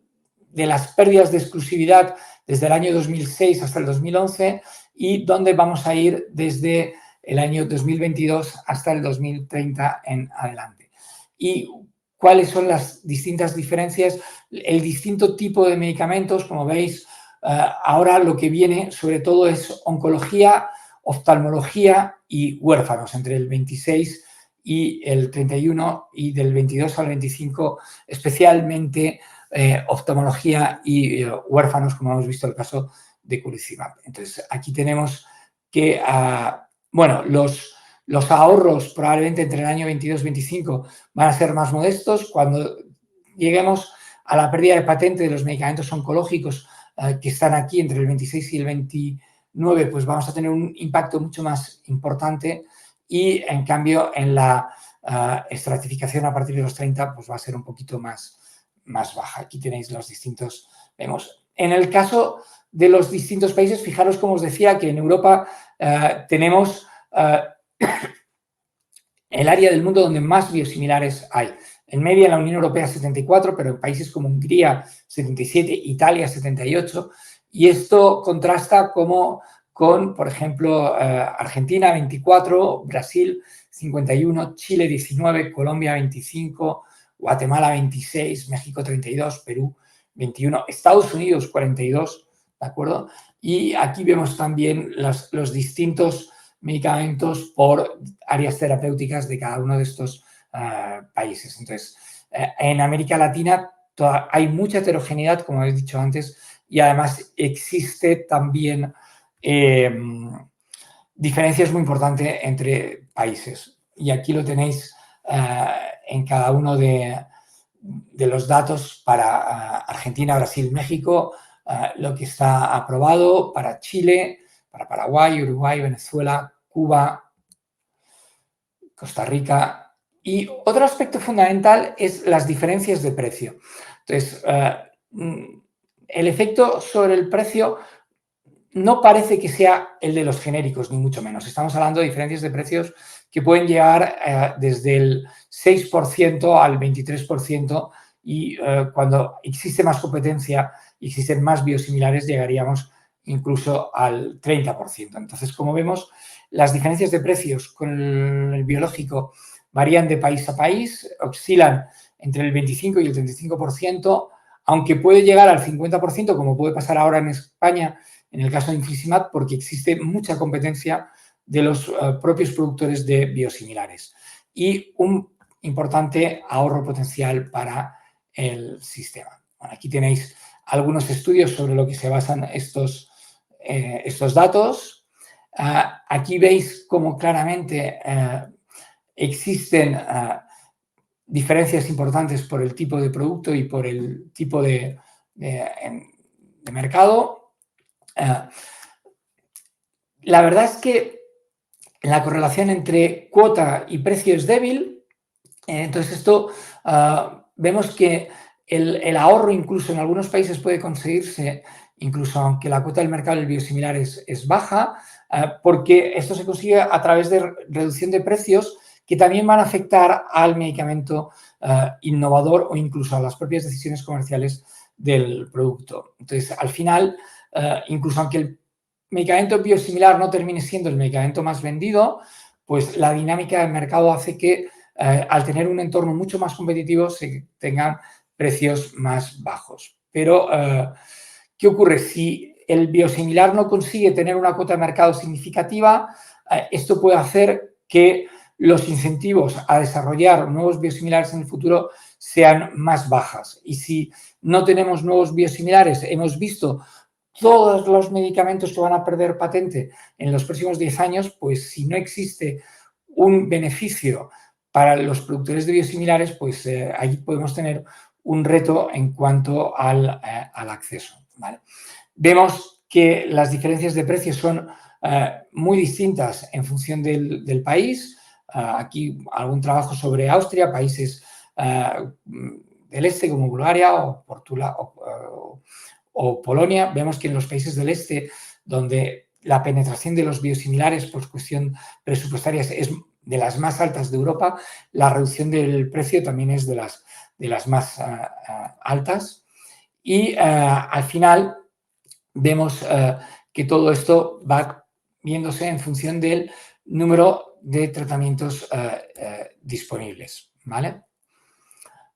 las pérdidas de exclusividad desde el año 2006 hasta el 2011 y dónde vamos a ir desde el año 2022 hasta el 2030 en adelante. Y cuáles son las distintas diferencias, el distinto tipo de medicamentos, como veis, ahora lo que viene sobre todo es oncología, oftalmología y huérfanos, entre el 26 y el 31 y del 22 al 25, especialmente oftalmología y huérfanos, como hemos visto el caso de eculizumab. Entonces, aquí tenemos que, bueno, los ahorros probablemente entre el año 22 y 25 van a ser más modestos. Cuando lleguemos a la pérdida de patente de los medicamentos oncológicos que están aquí entre el 26 y el 29, pues vamos a tener un impacto mucho más importante y, en cambio, en la estratificación a partir de los 30, pues va a ser un poquito más baja. Aquí tenéis los distintos, vemos. En el caso de los distintos países, fijaros como os decía que en Europa tenemos el área del mundo donde más biosimilares hay. En media en la Unión Europea 74, pero en países como Hungría 77, Italia 78. Y esto contrasta con, por ejemplo, Argentina 24, Brasil 51, Chile 19, Colombia 25, Guatemala 26, México 32, Perú 21, Estados Unidos 42, ¿de acuerdo? Y aquí vemos también los distintos medicamentos por áreas terapéuticas de cada uno de estos países. Entonces, en América Latina hay mucha heterogeneidad, como habéis dicho antes, y además existe también diferencias muy importantes entre países. Y aquí lo tenéis en cada uno de los datos para Argentina, Brasil, México, lo que está aprobado para Chile, para Paraguay, Uruguay, Venezuela, Cuba, Costa Rica. Y otro aspecto fundamental es las diferencias de precio. Entonces, el efecto sobre el precio no parece que sea el de los genéricos, ni mucho menos. Estamos hablando de diferencias de precios que pueden llegar desde el 6% al 23% y cuando existe más competencia y existen más biosimilares llegaríamos incluso al 30%. Entonces, como vemos, las diferencias de precios con el biológico varían de país a país, oscilan entre el 25 y el 35%, aunque puede llegar al 50%, como puede pasar ahora en España en el caso de infliximab, porque existe mucha competencia de los propios productores de biosimilares. y un importante ahorro potencial para el sistema. Bueno, aquí tenéis algunos estudios sobre lo que se basan estos datos. Aquí veis cómo claramente existen diferencias importantes por el tipo de producto y por el tipo de mercado. La verdad es que la correlación entre cuota y precio es débil. Entonces, esto vemos que el ahorro incluso en algunos países puede conseguirse, incluso aunque la cuota del mercado del biosimilar es baja, porque esto se consigue a través de reducción de precios que también van a afectar al medicamento innovador o incluso a las propias decisiones comerciales del producto. Entonces, al final, incluso aunque el medicamento biosimilar no termine siendo el medicamento más vendido, pues la dinámica del mercado hace que al tener un entorno mucho más competitivo se tengan precios más bajos. Pero, ¿qué ocurre? Si el biosimilar no consigue tener una cuota de mercado significativa, esto puede hacer que los incentivos a desarrollar nuevos biosimilares en el futuro sean más bajas. Y si no tenemos nuevos biosimilares, hemos visto todos los medicamentos que van a perder patente en los próximos 10 años, pues si no existe un beneficio para los productores de biosimilares, pues ahí podemos tener un reto en cuanto al acceso, ¿vale? Vemos que las diferencias de precios son muy distintas en función del país. Aquí algún trabajo sobre Austria, países del este como Bulgaria o Portugal o Polonia. Vemos que en los países del este, donde la penetración de los biosimilares por cuestión presupuestaria es de las más altas de Europa, la reducción del precio también es de las más altas. Y al final vemos que todo esto va viéndose en función del número de tratamientos disponibles, ¿vale?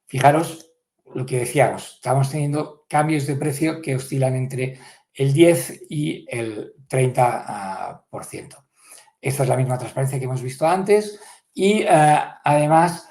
Fijaros lo que decíamos, estamos teniendo cambios de precio que oscilan entre el 10 y el 30%. Esta es la misma transparencia que hemos visto antes y además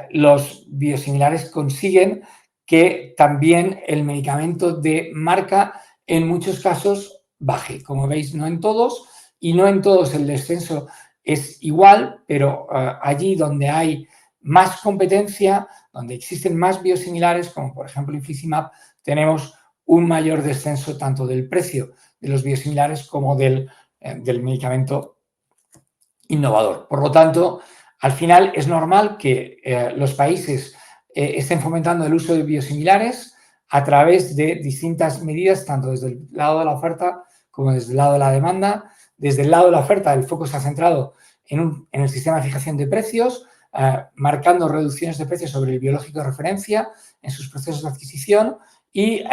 los biosimilares consiguen que también el medicamento de marca en muchos casos baje. Como veis, no en todos y no en todos el descenso es igual, pero allí donde hay más competencia, donde existen más biosimilares, como por ejemplo Infliximab, tenemos un mayor descenso tanto del precio de los biosimilares como del medicamento innovador. Por lo tanto, al final es normal que los países estén fomentando el uso de biosimilares a través de distintas medidas, tanto desde el lado de la oferta como desde el lado de la demanda. Desde el lado de la oferta, el foco se ha centrado en el sistema de fijación de precios, marcando reducciones de precios sobre el biológico de referencia en sus procesos de adquisición y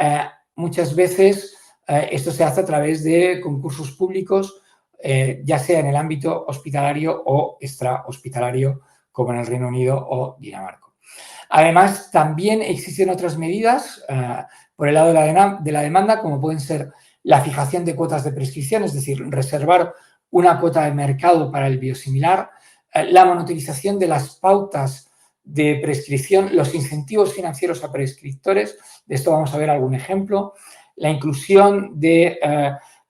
muchas veces esto se hace a través de concursos públicos, ya sea en el ámbito hospitalario o extrahospitalario, como en el Reino Unido o Dinamarca. Además, también existen otras medidas por el lado de la demanda, como pueden ser la fijación de cuotas de prescripción, es decir, reservar una cuota de mercado para el biosimilar, la monitorización de las pautas de prescripción, los incentivos financieros a prescriptores, de esto vamos a ver algún ejemplo, la inclusión de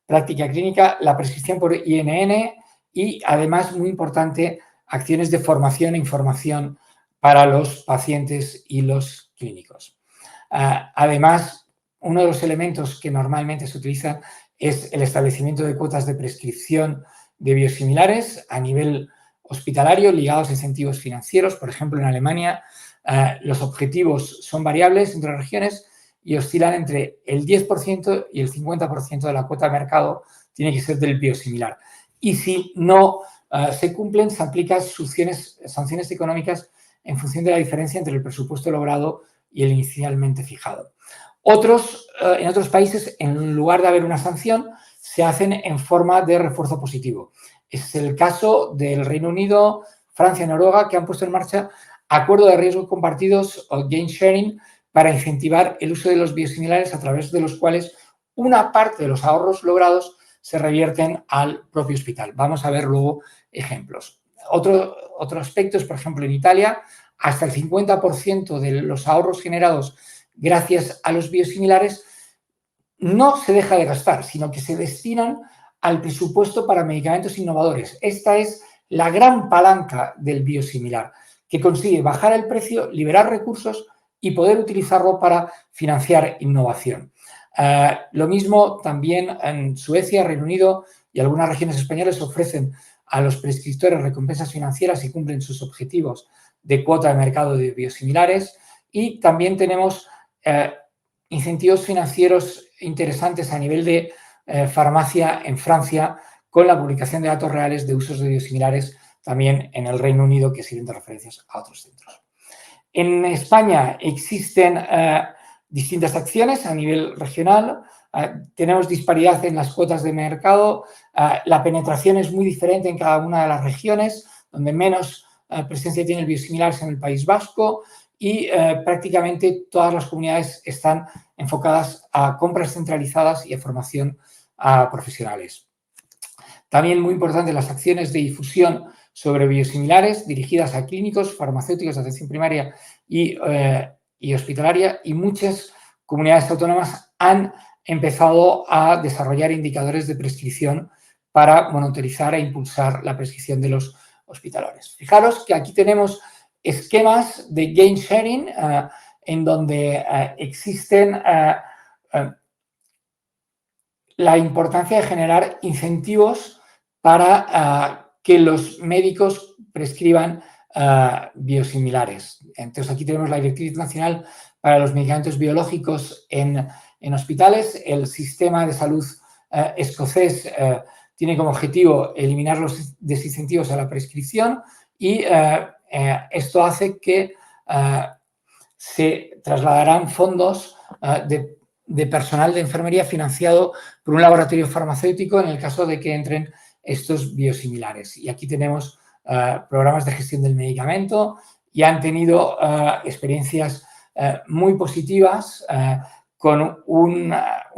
práctica clínica, la prescripción por INN y, además, muy importante, acciones de formación e información para los pacientes y los clínicos. Además, uno de los elementos que normalmente se utilizan es el establecimiento de cuotas de prescripción de biosimilares a nivel hospitalario ligados a incentivos financieros. Por ejemplo, en Alemania los objetivos son variables entre regiones y oscilan entre el 10% y el 50% de la cuota de mercado tiene que ser del biosimilar. Y si no se cumplen, se aplican sanciones económicas en función de la diferencia entre el presupuesto logrado y el inicialmente fijado. En otros países, en lugar de haber una sanción, se hacen en forma de refuerzo positivo. Es el caso del Reino Unido, Francia y Noruega, que han puesto en marcha acuerdos de riesgo compartidos o gain sharing para incentivar el uso de los biosimilares, a través de los cuales una parte de los ahorros logrados se revierten al propio hospital. Vamos a ver luego ejemplos. Otro aspecto es, por ejemplo, en Italia, hasta el 50% de los ahorros generados gracias a los biosimilares no se deja de gastar, sino que se destinan al presupuesto para medicamentos innovadores. Esta es la gran palanca del biosimilar, que consigue bajar el precio, liberar recursos y poder utilizarlo para financiar innovación. Lo mismo también en Suecia, Reino Unido y algunas regiones españolas ofrecen a los prescriptores recompensas financieras si cumplen sus objetivos de cuota de mercado de biosimilares, y también tenemos incentivos financieros interesantes a nivel de farmacia en Francia, con la publicación de datos reales de usos de biosimilares también en el Reino Unido, que sirven de referencias a otros centros. En España existen distintas acciones a nivel regional. Tenemos disparidad en las cuotas de mercado. La penetración es muy diferente en cada una de las regiones. Donde menos presencia tiene el biosimilar es en el País Vasco, y prácticamente todas las comunidades están enfocadas a compras centralizadas y a formación a profesionales. También muy importante las acciones de difusión sobre biosimilares dirigidas a clínicos, farmacéuticos de atención primaria y hospitalaria, y muchas comunidades autónomas han empezado a desarrollar indicadores de prescripción para monitorizar e impulsar la prescripción de los hospitalarios. Fijaros que aquí tenemos esquemas de gain sharing en donde existen la importancia de generar incentivos para que los médicos prescriban biosimilares. Entonces, aquí tenemos la Directriz Nacional para los Medicamentos Biológicos en hospitales. El sistema de salud escocés tiene como objetivo eliminar los desincentivos a la prescripción, y esto hace que se trasladarán fondos de personal de enfermería financiado por un laboratorio farmacéutico en el caso de que entren estos biosimilares. Y aquí tenemos programas de gestión del medicamento, y han tenido experiencias muy positivas con un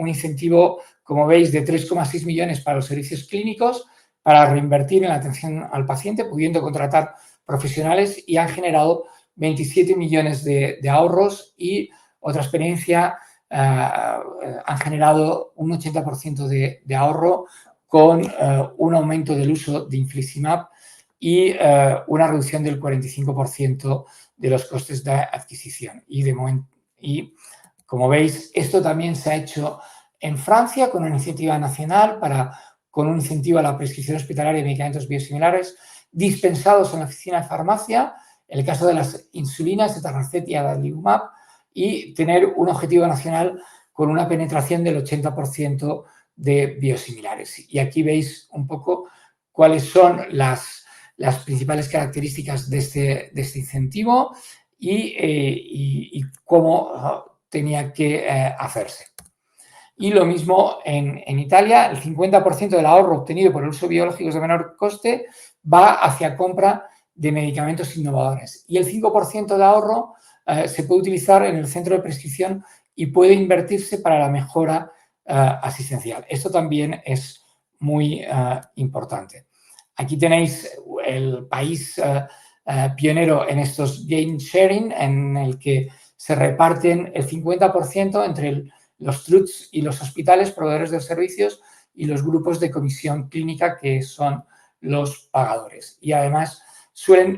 incentivo, como veis, de 3,6 millones para los servicios clínicos para reinvertir en la atención al paciente, pudiendo contratar profesionales, y han generado 27 millones de ahorros, y otra experiencia han generado un 80% de ahorro con un aumento del uso de infliximab y una reducción del 45% de los costes de adquisición. Y como veis, esto también se ha hecho en Francia con una iniciativa nacional con un incentivo a la prescripción hospitalaria de medicamentos biosimilares dispensados en la oficina de farmacia, en el caso de las insulinas, Etanercept y adalimumab, y tener un objetivo nacional con una penetración del 80% de biosimilares. Y aquí veis un poco cuáles son las principales características de este incentivo y cómo tenía que hacerse. Y lo mismo en Italia, el 50% del ahorro obtenido por el uso de biológicos de menor coste va hacia compra de medicamentos innovadores. Y el 5% de ahorro se puede utilizar en el centro de prescripción y puede invertirse para la mejora asistencial. Esto también es muy importante. Aquí tenéis el país pionero en estos gain sharing, en el que se reparten el 50% entre los TRUTs y los hospitales, proveedores de servicios, y los grupos de comisión clínica, que son los pagadores. Y además,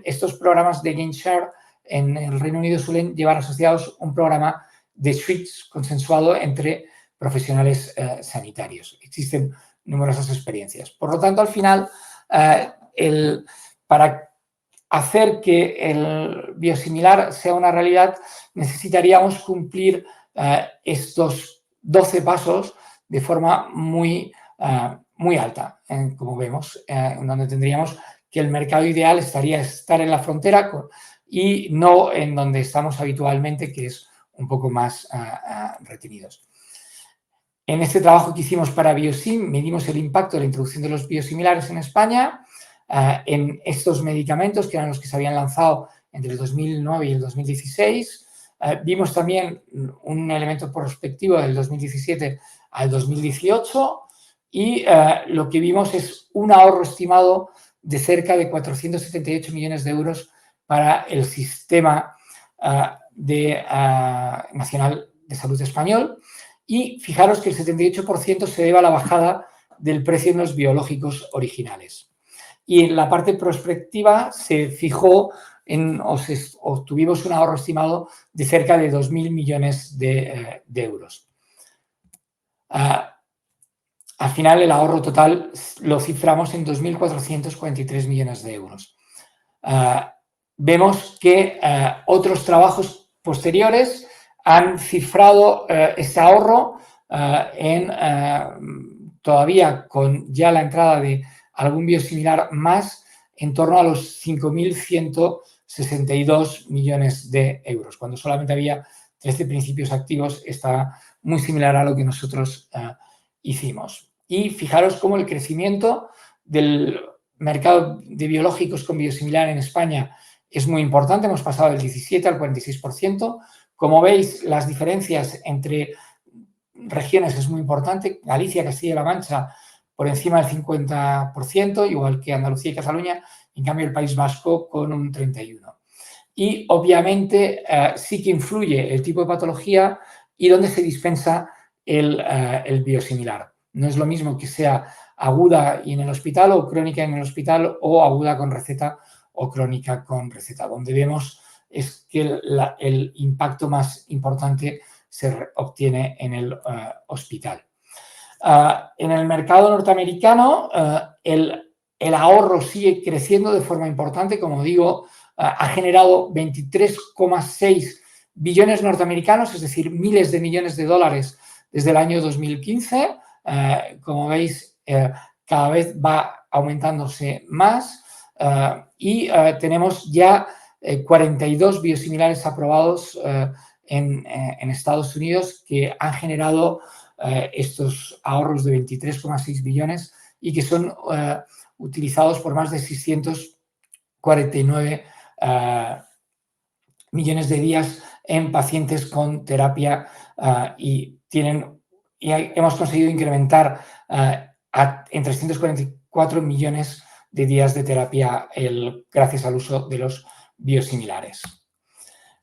estos programas de gain share en el Reino Unido suelen llevar asociados un programa de switch consensuado entre profesionales sanitarios. Existen numerosas experiencias. Por lo tanto, al final, para hacer que el biosimilar sea una realidad, necesitaríamos cumplir estos 12 pasos de forma muy alta, como vemos, en donde tendríamos que el mercado ideal estar en la frontera y no en donde estamos habitualmente, que es un poco más retenidos. En este trabajo que hicimos para Biosim, medimos el impacto de la introducción de los biosimilares en España en estos medicamentos, que eran los que se habían lanzado entre el 2009 y el 2016. Vimos también un elemento prospectivo del 2017 al 2018 y lo que vimos es un ahorro estimado de cerca de 478 millones de euros para el sistema nacional de salud español. Y fijaros que el 78% se debe a la bajada del precio de los biológicos originales. Y en la parte prospectiva se fijó obtuvimos un ahorro estimado de cerca de 2.000 millones de euros. Al final, el ahorro total lo ciframos en 2.443 millones de euros. Vemos que otros trabajos posteriores han cifrado este ahorro todavía con ya la entrada de algún biosimilar más en torno a los 5.162 millones de euros. Cuando solamente había 13 principios activos, está muy similar a lo que nosotros hicimos. Y fijaros cómo el crecimiento del mercado de biológicos con biosimilar en España es muy importante. Hemos pasado del 17 al 46%. Como veis, las diferencias entre regiones es muy importante. Galicia, Castilla-La Mancha, por encima del 50%, igual que Andalucía y Cataluña. En cambio, el País Vasco con un 31%. Y, obviamente, sí que influye el tipo de patología y dónde se dispensa el biosimilar. No es lo mismo que sea aguda y en el hospital o crónica en el hospital o aguda con receta o crónica con receta. Donde vemos es que el impacto más importante se obtiene en el hospital. En el mercado norteamericano, el ahorro sigue creciendo de forma importante. Como digo, ha generado 23,6 billones norteamericanos, es decir, miles de millones de dólares desde el año 2015. Como veis, cada vez va aumentándose más y tenemos ya 42 biosimilares aprobados en Estados Unidos que han generado estos ahorros de 23,6 billones y que son utilizados por más de 649 millones de días en pacientes con terapia y hemos conseguido incrementar en 344 millones de días de terapia gracias al uso de los biosimilares.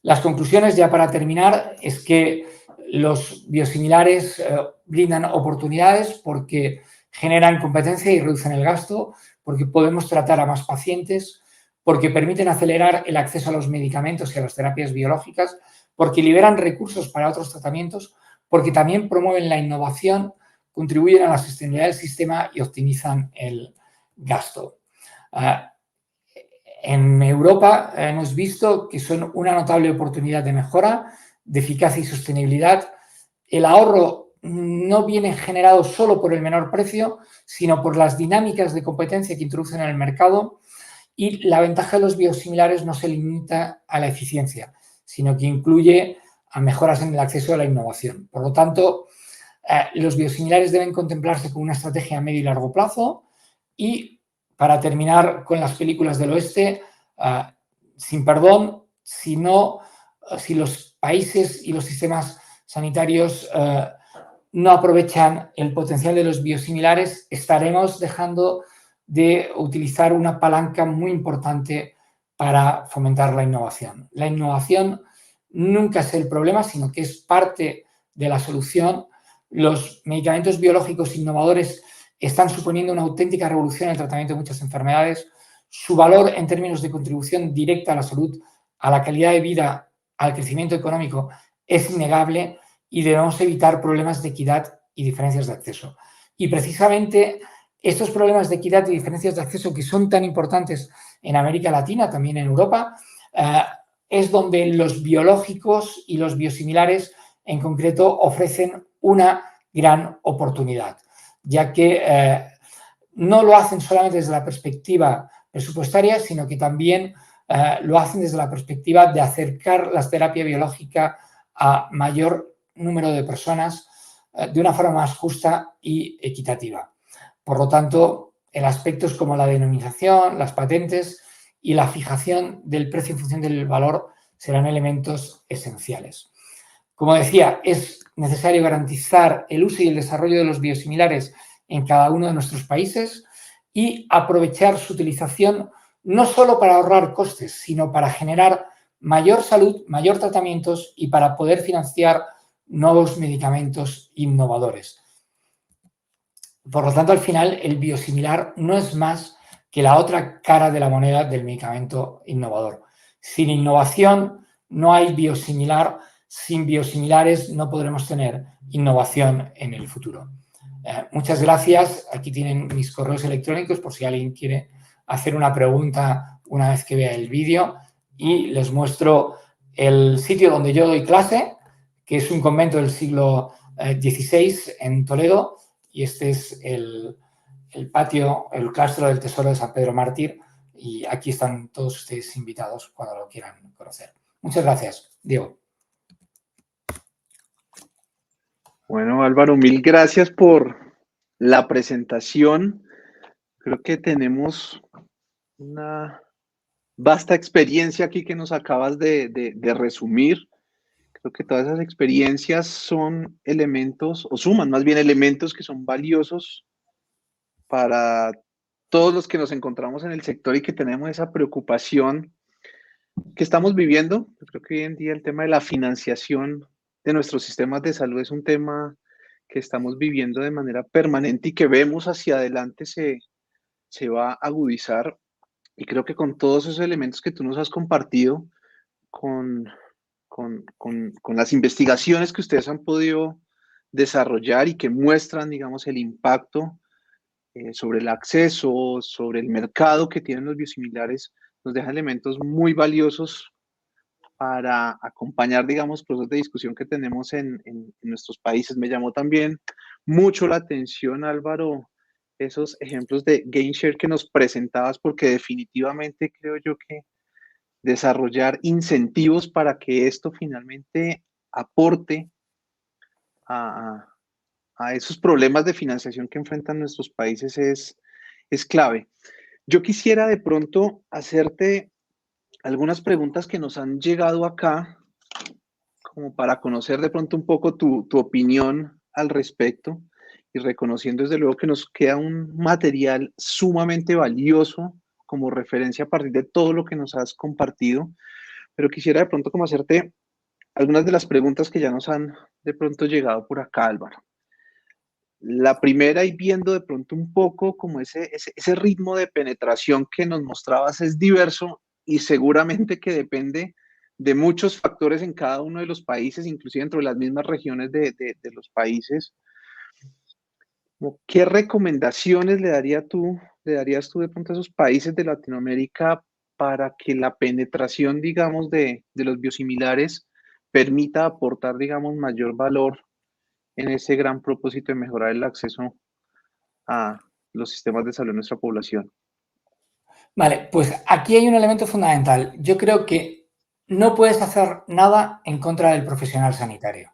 Las conclusiones, ya para terminar, es que los biosimilares brindan oportunidades porque generan competencia y reducen el gasto, porque podemos tratar a más pacientes, porque permiten acelerar el acceso a los medicamentos y a las terapias biológicas, porque liberan recursos para otros tratamientos, porque también promueven la innovación, contribuyen a la sostenibilidad del sistema y optimizan el gasto. En Europa hemos visto que son una notable oportunidad de mejora, de eficacia y sostenibilidad. El ahorro no viene generado solo por el menor precio, sino por las dinámicas de competencia que introducen en el mercado. Y la ventaja de los biosimilares no se limita a la eficiencia, sino que incluye a mejoras en el acceso a la innovación. Por lo tanto, los biosimilares deben contemplarse como una estrategia a medio y largo plazo. Y para terminar con las películas del oeste, sin perdón, si los países y los sistemas sanitarios no aprovechan el potencial de los biosimilares, estaremos dejando de utilizar una palanca muy importante para fomentar la innovación. La innovación nunca es el problema, sino que es parte de la solución. Los medicamentos biológicos innovadores están suponiendo una auténtica revolución en el tratamiento de muchas enfermedades. Su valor en términos de contribución directa a la salud, a la calidad de vida, al crecimiento económico es innegable y debemos evitar problemas de equidad y diferencias de acceso. Y precisamente estos problemas de equidad y diferencias de acceso que son tan importantes en América Latina, también en Europa, es donde los biológicos y los biosimilares en concreto ofrecen una gran oportunidad, ya que no lo hacen solamente desde la perspectiva presupuestaria, sino que también lo hacen desde la perspectiva de acercar la terapia biológica a mayor número de personas de una forma más justa y equitativa. Por lo tanto, en aspectos como la denominación, las patentes y la fijación del precio en función del valor serán elementos esenciales. Como decía, es necesario garantizar el uso y el desarrollo de los biosimilares en cada uno de nuestros países. y aprovechar su utilización no solo para ahorrar costes, sino para generar mayor salud, mayor tratamientos y para poder financiar nuevos medicamentos innovadores. Por lo tanto, al final, el biosimilar no es más que la otra cara de la moneda del medicamento innovador. Sin innovación no hay biosimilar, sin biosimilares no podremos tener innovación en el futuro. Muchas gracias. Aquí tienen mis correos electrónicos por si alguien quiere hacer una pregunta una vez que vea el vídeo. Y les muestro el sitio donde yo doy clase, que es un convento del siglo XVI en Toledo. Y este es el patio, el claustro del Tesoro de San Pedro Mártir. Y aquí están todos ustedes invitados cuando lo quieran conocer. Muchas gracias, Diego. Bueno, Álvaro, mil gracias por la presentación. Creo que tenemos una vasta experiencia aquí que nos acabas de resumir. Creo que todas esas experiencias son elementos, o suman más bien elementos que son valiosos para todos los que nos encontramos en el sector y que tenemos esa preocupación que estamos viviendo. Yo creo que hoy en día el tema de la financiación de nuestros sistemas de salud es un tema que estamos viviendo de manera permanente y que vemos hacia adelante se va a agudizar. Y creo que con todos esos elementos que tú nos has compartido, con las investigaciones que ustedes han podido desarrollar y que muestran, digamos, el impacto sobre el acceso, sobre el mercado que tienen los biosimilares, nos deja elementos muy valiosos para acompañar, digamos, procesos de discusión que tenemos en nuestros países. Me llamó también mucho la atención, Álvaro, esos ejemplos de GainShare que nos presentabas, porque definitivamente creo yo que desarrollar incentivos para que esto finalmente aporte a, a esos problemas de financiación que enfrentan nuestros países es clave. Yo quisiera de pronto hacerte algunas preguntas que nos han llegado acá, como para conocer de pronto un poco tu opinión al respecto y reconociendo desde luego que nos queda un material sumamente valioso como referencia a partir de todo lo que nos has compartido, pero quisiera de pronto como hacerte algunas de las preguntas que ya nos han de pronto llegado por acá, Álvaro. La primera, y viendo de pronto un poco como ese ritmo de penetración que nos mostrabas es diverso y seguramente que depende de muchos factores en cada uno de los países, inclusive dentro de las mismas regiones de los países. ¿Qué recomendaciones le darías tú de pronto a esos países de Latinoamérica para que la penetración, digamos, de los biosimilares permita aportar, digamos, mayor valor en ese gran propósito de mejorar el acceso a los sistemas de salud de nuestra población? Vale, pues aquí hay un elemento fundamental. Yo creo que no puedes hacer nada en contra del profesional sanitario.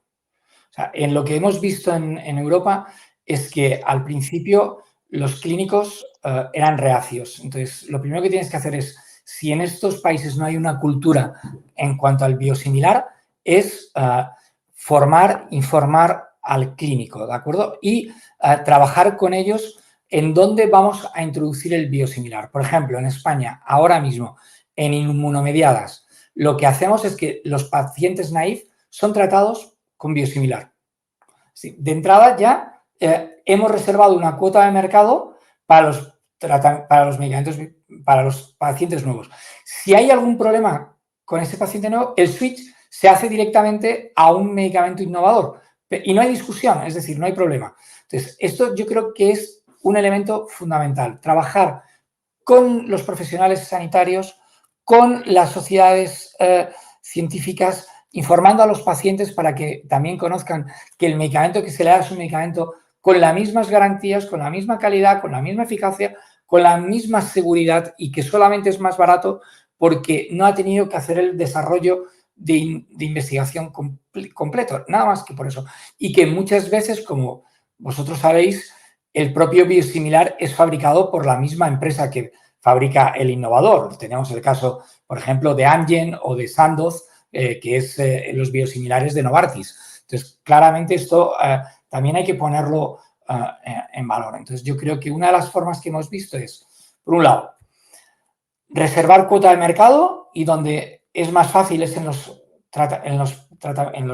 O sea, en lo que hemos visto en Europa es que al principio los clínicos eran reacios. Entonces, lo primero que tienes que hacer es, si en estos países no hay una cultura en cuanto al biosimilar, es formar, informar al clínico, ¿de acuerdo? Y trabajar con ellos en dónde vamos a introducir el biosimilar. Por ejemplo, en España, ahora mismo, en inmunomediadas, lo que hacemos es que los pacientes naïf son tratados con biosimilar. Sí, de entrada ya hemos reservado una cuota de mercado para los medicamentos, para los pacientes nuevos. Si hay algún problema con ese paciente nuevo, el switch se hace directamente a un medicamento innovador y no hay discusión, es decir, no hay problema. Entonces, esto yo creo que es un elemento fundamental, trabajar con los profesionales sanitarios, con las sociedades científicas, informando a los pacientes para que también conozcan que el medicamento que se le da es un medicamento con las mismas garantías, con la misma calidad, con la misma eficacia, con la misma seguridad y que solamente es más barato porque no ha tenido que hacer el desarrollo de investigación completo, nada más que por eso. Y que muchas veces, como vosotros sabéis, el propio biosimilar es fabricado por la misma empresa que fabrica el innovador. Tenemos el caso, por ejemplo, de Amgen o de Sandoz, que es los biosimilares de Novartis. Entonces, claramente esto también hay que ponerlo en valor. Entonces, yo creo que una de las formas que hemos visto es, por un lado, reservar cuota de mercado y donde es más fácil es en los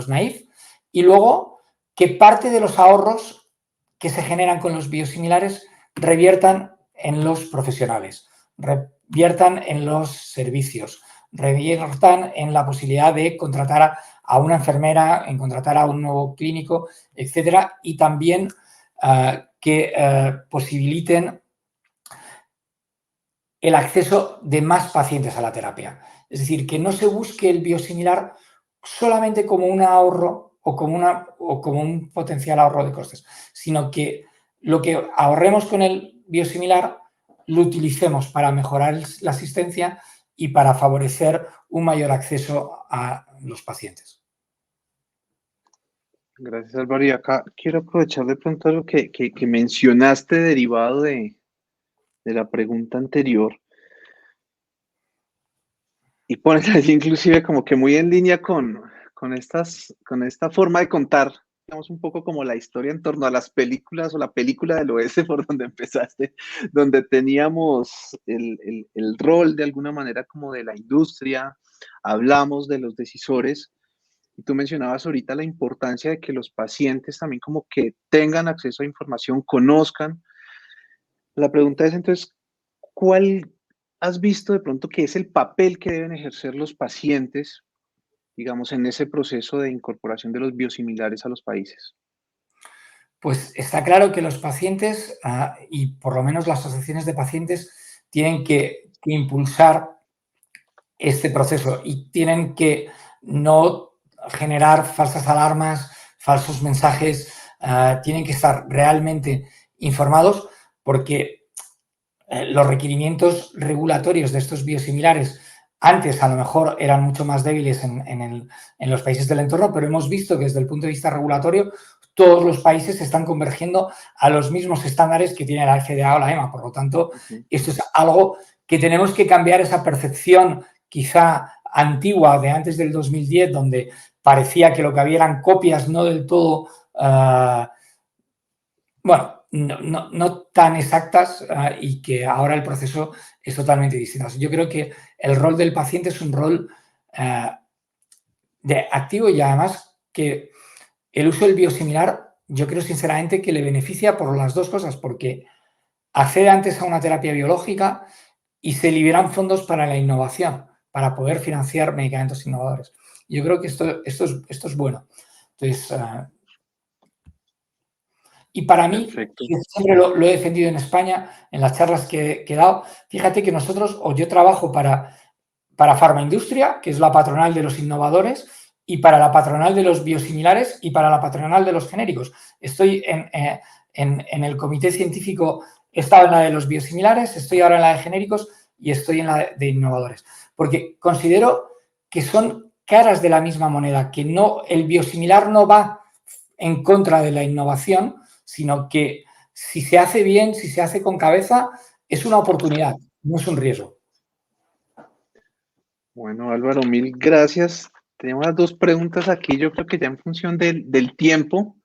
naif, y luego que parte de los ahorros que se generan con los biosimilares reviertan en los profesionales, reviertan en los servicios, reviertan en la posibilidad de contratar a una enfermera, en contratar a un nuevo clínico, etcétera, y también que posibiliten el acceso de más pacientes a la terapia. Es decir, que no se busque el biosimilar solamente como un ahorro o como un potencial ahorro de costes, sino que lo que ahorremos con el biosimilar lo utilicemos para mejorar la asistencia y para favorecer un mayor acceso a los pacientes. Gracias, Álvaro. Y acá quiero aprovechar de pronto lo que mencionaste derivado de la pregunta anterior y pones allí inclusive como que muy en línea con esta forma de contar, digamos, un poco como la historia en torno a las películas o la película del oeste por donde empezaste, donde teníamos el rol de alguna manera como de la industria, hablamos de los decisores. Y tú mencionabas ahorita la importancia de que los pacientes también como que tengan acceso a información, conozcan. La pregunta es entonces, ¿cuál has visto de pronto que es el papel que deben ejercer los pacientes, digamos, en ese proceso de incorporación de los biosimilares a los países? Pues está claro que los pacientes y por lo menos las asociaciones de pacientes tienen que impulsar este proceso y tienen que no generar falsas alarmas, falsos mensajes, tienen que estar realmente informados porque los requerimientos regulatorios de estos biosimilares antes a lo mejor eran mucho más débiles en los países del entorno, pero hemos visto que desde el punto de vista regulatorio todos los países están convergiendo a los mismos estándares que tiene la FDA o la EMA. Por lo tanto, esto es algo que tenemos que cambiar, esa percepción quizá antigua de antes del 2010, donde parecía que lo que había eran copias no del todo, no tan exactas y que ahora el proceso es totalmente distinto. Yo creo que el rol del paciente es un rol de activo y además que el uso del biosimilar yo creo sinceramente que le beneficia por las dos cosas, porque accede antes a una terapia biológica y se liberan fondos para la innovación, para poder financiar medicamentos innovadores. Yo creo que esto es bueno. Entonces, y para mí, Perfecto. yo siempre lo he defendido en España, en las charlas que he dado, fíjate que nosotros, o yo trabajo para Farmaindustria, que es la patronal de los innovadores, y para la patronal de los biosimilares y para la patronal de los genéricos. Estoy en el comité científico, he estado en la de los biosimilares, estoy ahora en la de genéricos y estoy en la de innovadores. Porque considero que son caras de la misma moneda, que no, el biosimilar no va en contra de la innovación, sino que si se hace bien, si se hace con cabeza, es una oportunidad, no es un riesgo. Bueno, Álvaro, mil gracias. Tenemos las dos preguntas aquí, yo creo que ya en función del tiempo,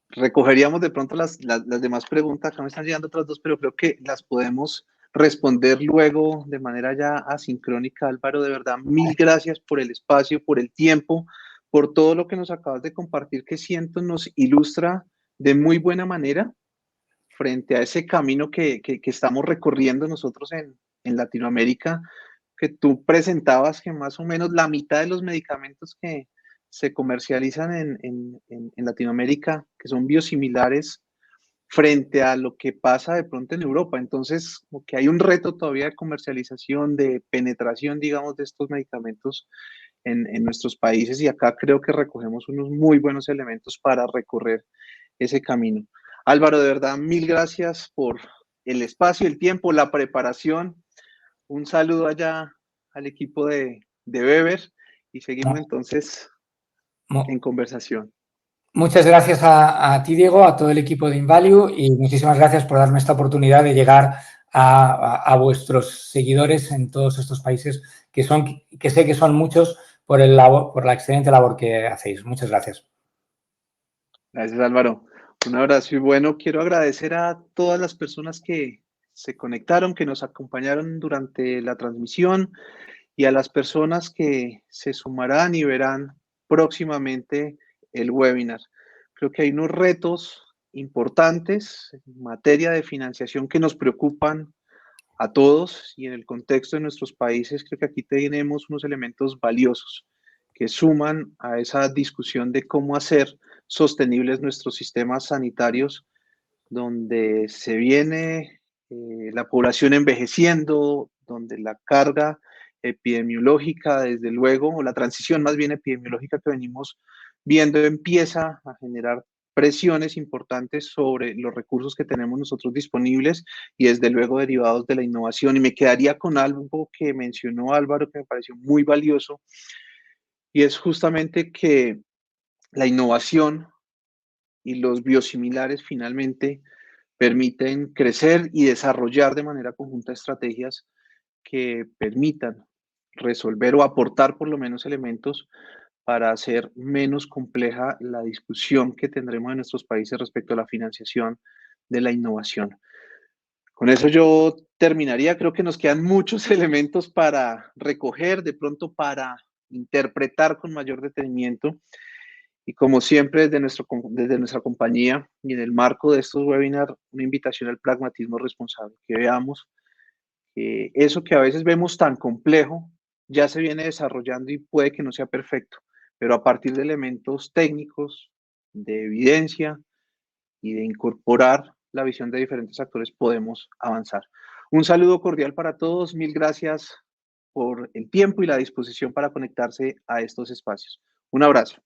recogeríamos de pronto las demás preguntas. Acá me están llegando otras dos, pero creo que las podemos responder luego de manera ya asincrónica. Álvaro, de verdad, mil gracias por el espacio, por el tiempo, por todo lo que nos acabas de compartir, que siento nos ilustra de muy buena manera frente a ese camino que estamos recorriendo nosotros en Latinoamérica, que tú presentabas que más o menos la mitad de los medicamentos que se comercializan en Latinoamérica, que son biosimilares, frente a lo que pasa de pronto en Europa. Entonces, como que hay un reto todavía de comercialización, de penetración, digamos, de estos medicamentos en nuestros países y acá creo que recogemos unos muy buenos elementos para recorrer ese camino. Álvaro, de verdad, mil gracias por el espacio, el tiempo, la preparación. Un saludo allá al equipo de Weber y seguimos entonces en conversación. Muchas gracias a ti, Diego, a todo el equipo de InValue y muchísimas gracias por darme esta oportunidad de llegar a vuestros seguidores en todos estos países que sé que son muchos por la excelente labor que hacéis. Muchas gracias. Gracias, Álvaro. Un abrazo y bueno, quiero agradecer a todas las personas que se conectaron, que nos acompañaron durante la transmisión y a las personas que se sumarán y verán próximamente el webinar. Creo que hay unos retos importantes en materia de financiación que nos preocupan a todos y en el contexto de nuestros países. Creo que aquí tenemos unos elementos valiosos que suman a esa discusión de cómo hacer sostenibles nuestros sistemas sanitarios, donde se viene la población envejeciendo, donde la carga epidemiológica, desde luego, o la transición más bien epidemiológica que venimos viendo empieza a generar presiones importantes sobre los recursos que tenemos nosotros disponibles y desde luego derivados de la innovación. Y me quedaría con algo que mencionó Álvaro que me pareció muy valioso y es justamente que la innovación y los biosimilares finalmente permiten crecer y desarrollar de manera conjunta estrategias que permitan resolver o aportar por lo menos elementos para hacer menos compleja la discusión que tendremos en nuestros países respecto a la financiación de la innovación. Con eso yo terminaría. Creo que nos quedan muchos elementos para recoger, de pronto para interpretar con mayor detenimiento. Y como siempre, desde nuestra compañía y en el marco de estos webinars, una invitación al pragmatismo responsable, que veamos que eso que a veces vemos tan complejo ya se viene desarrollando y puede que no sea perfecto, pero a partir de elementos técnicos, de evidencia y de incorporar la visión de diferentes actores podemos avanzar. Un saludo cordial para todos, mil gracias por el tiempo y la disposición para conectarse a estos espacios. Un abrazo.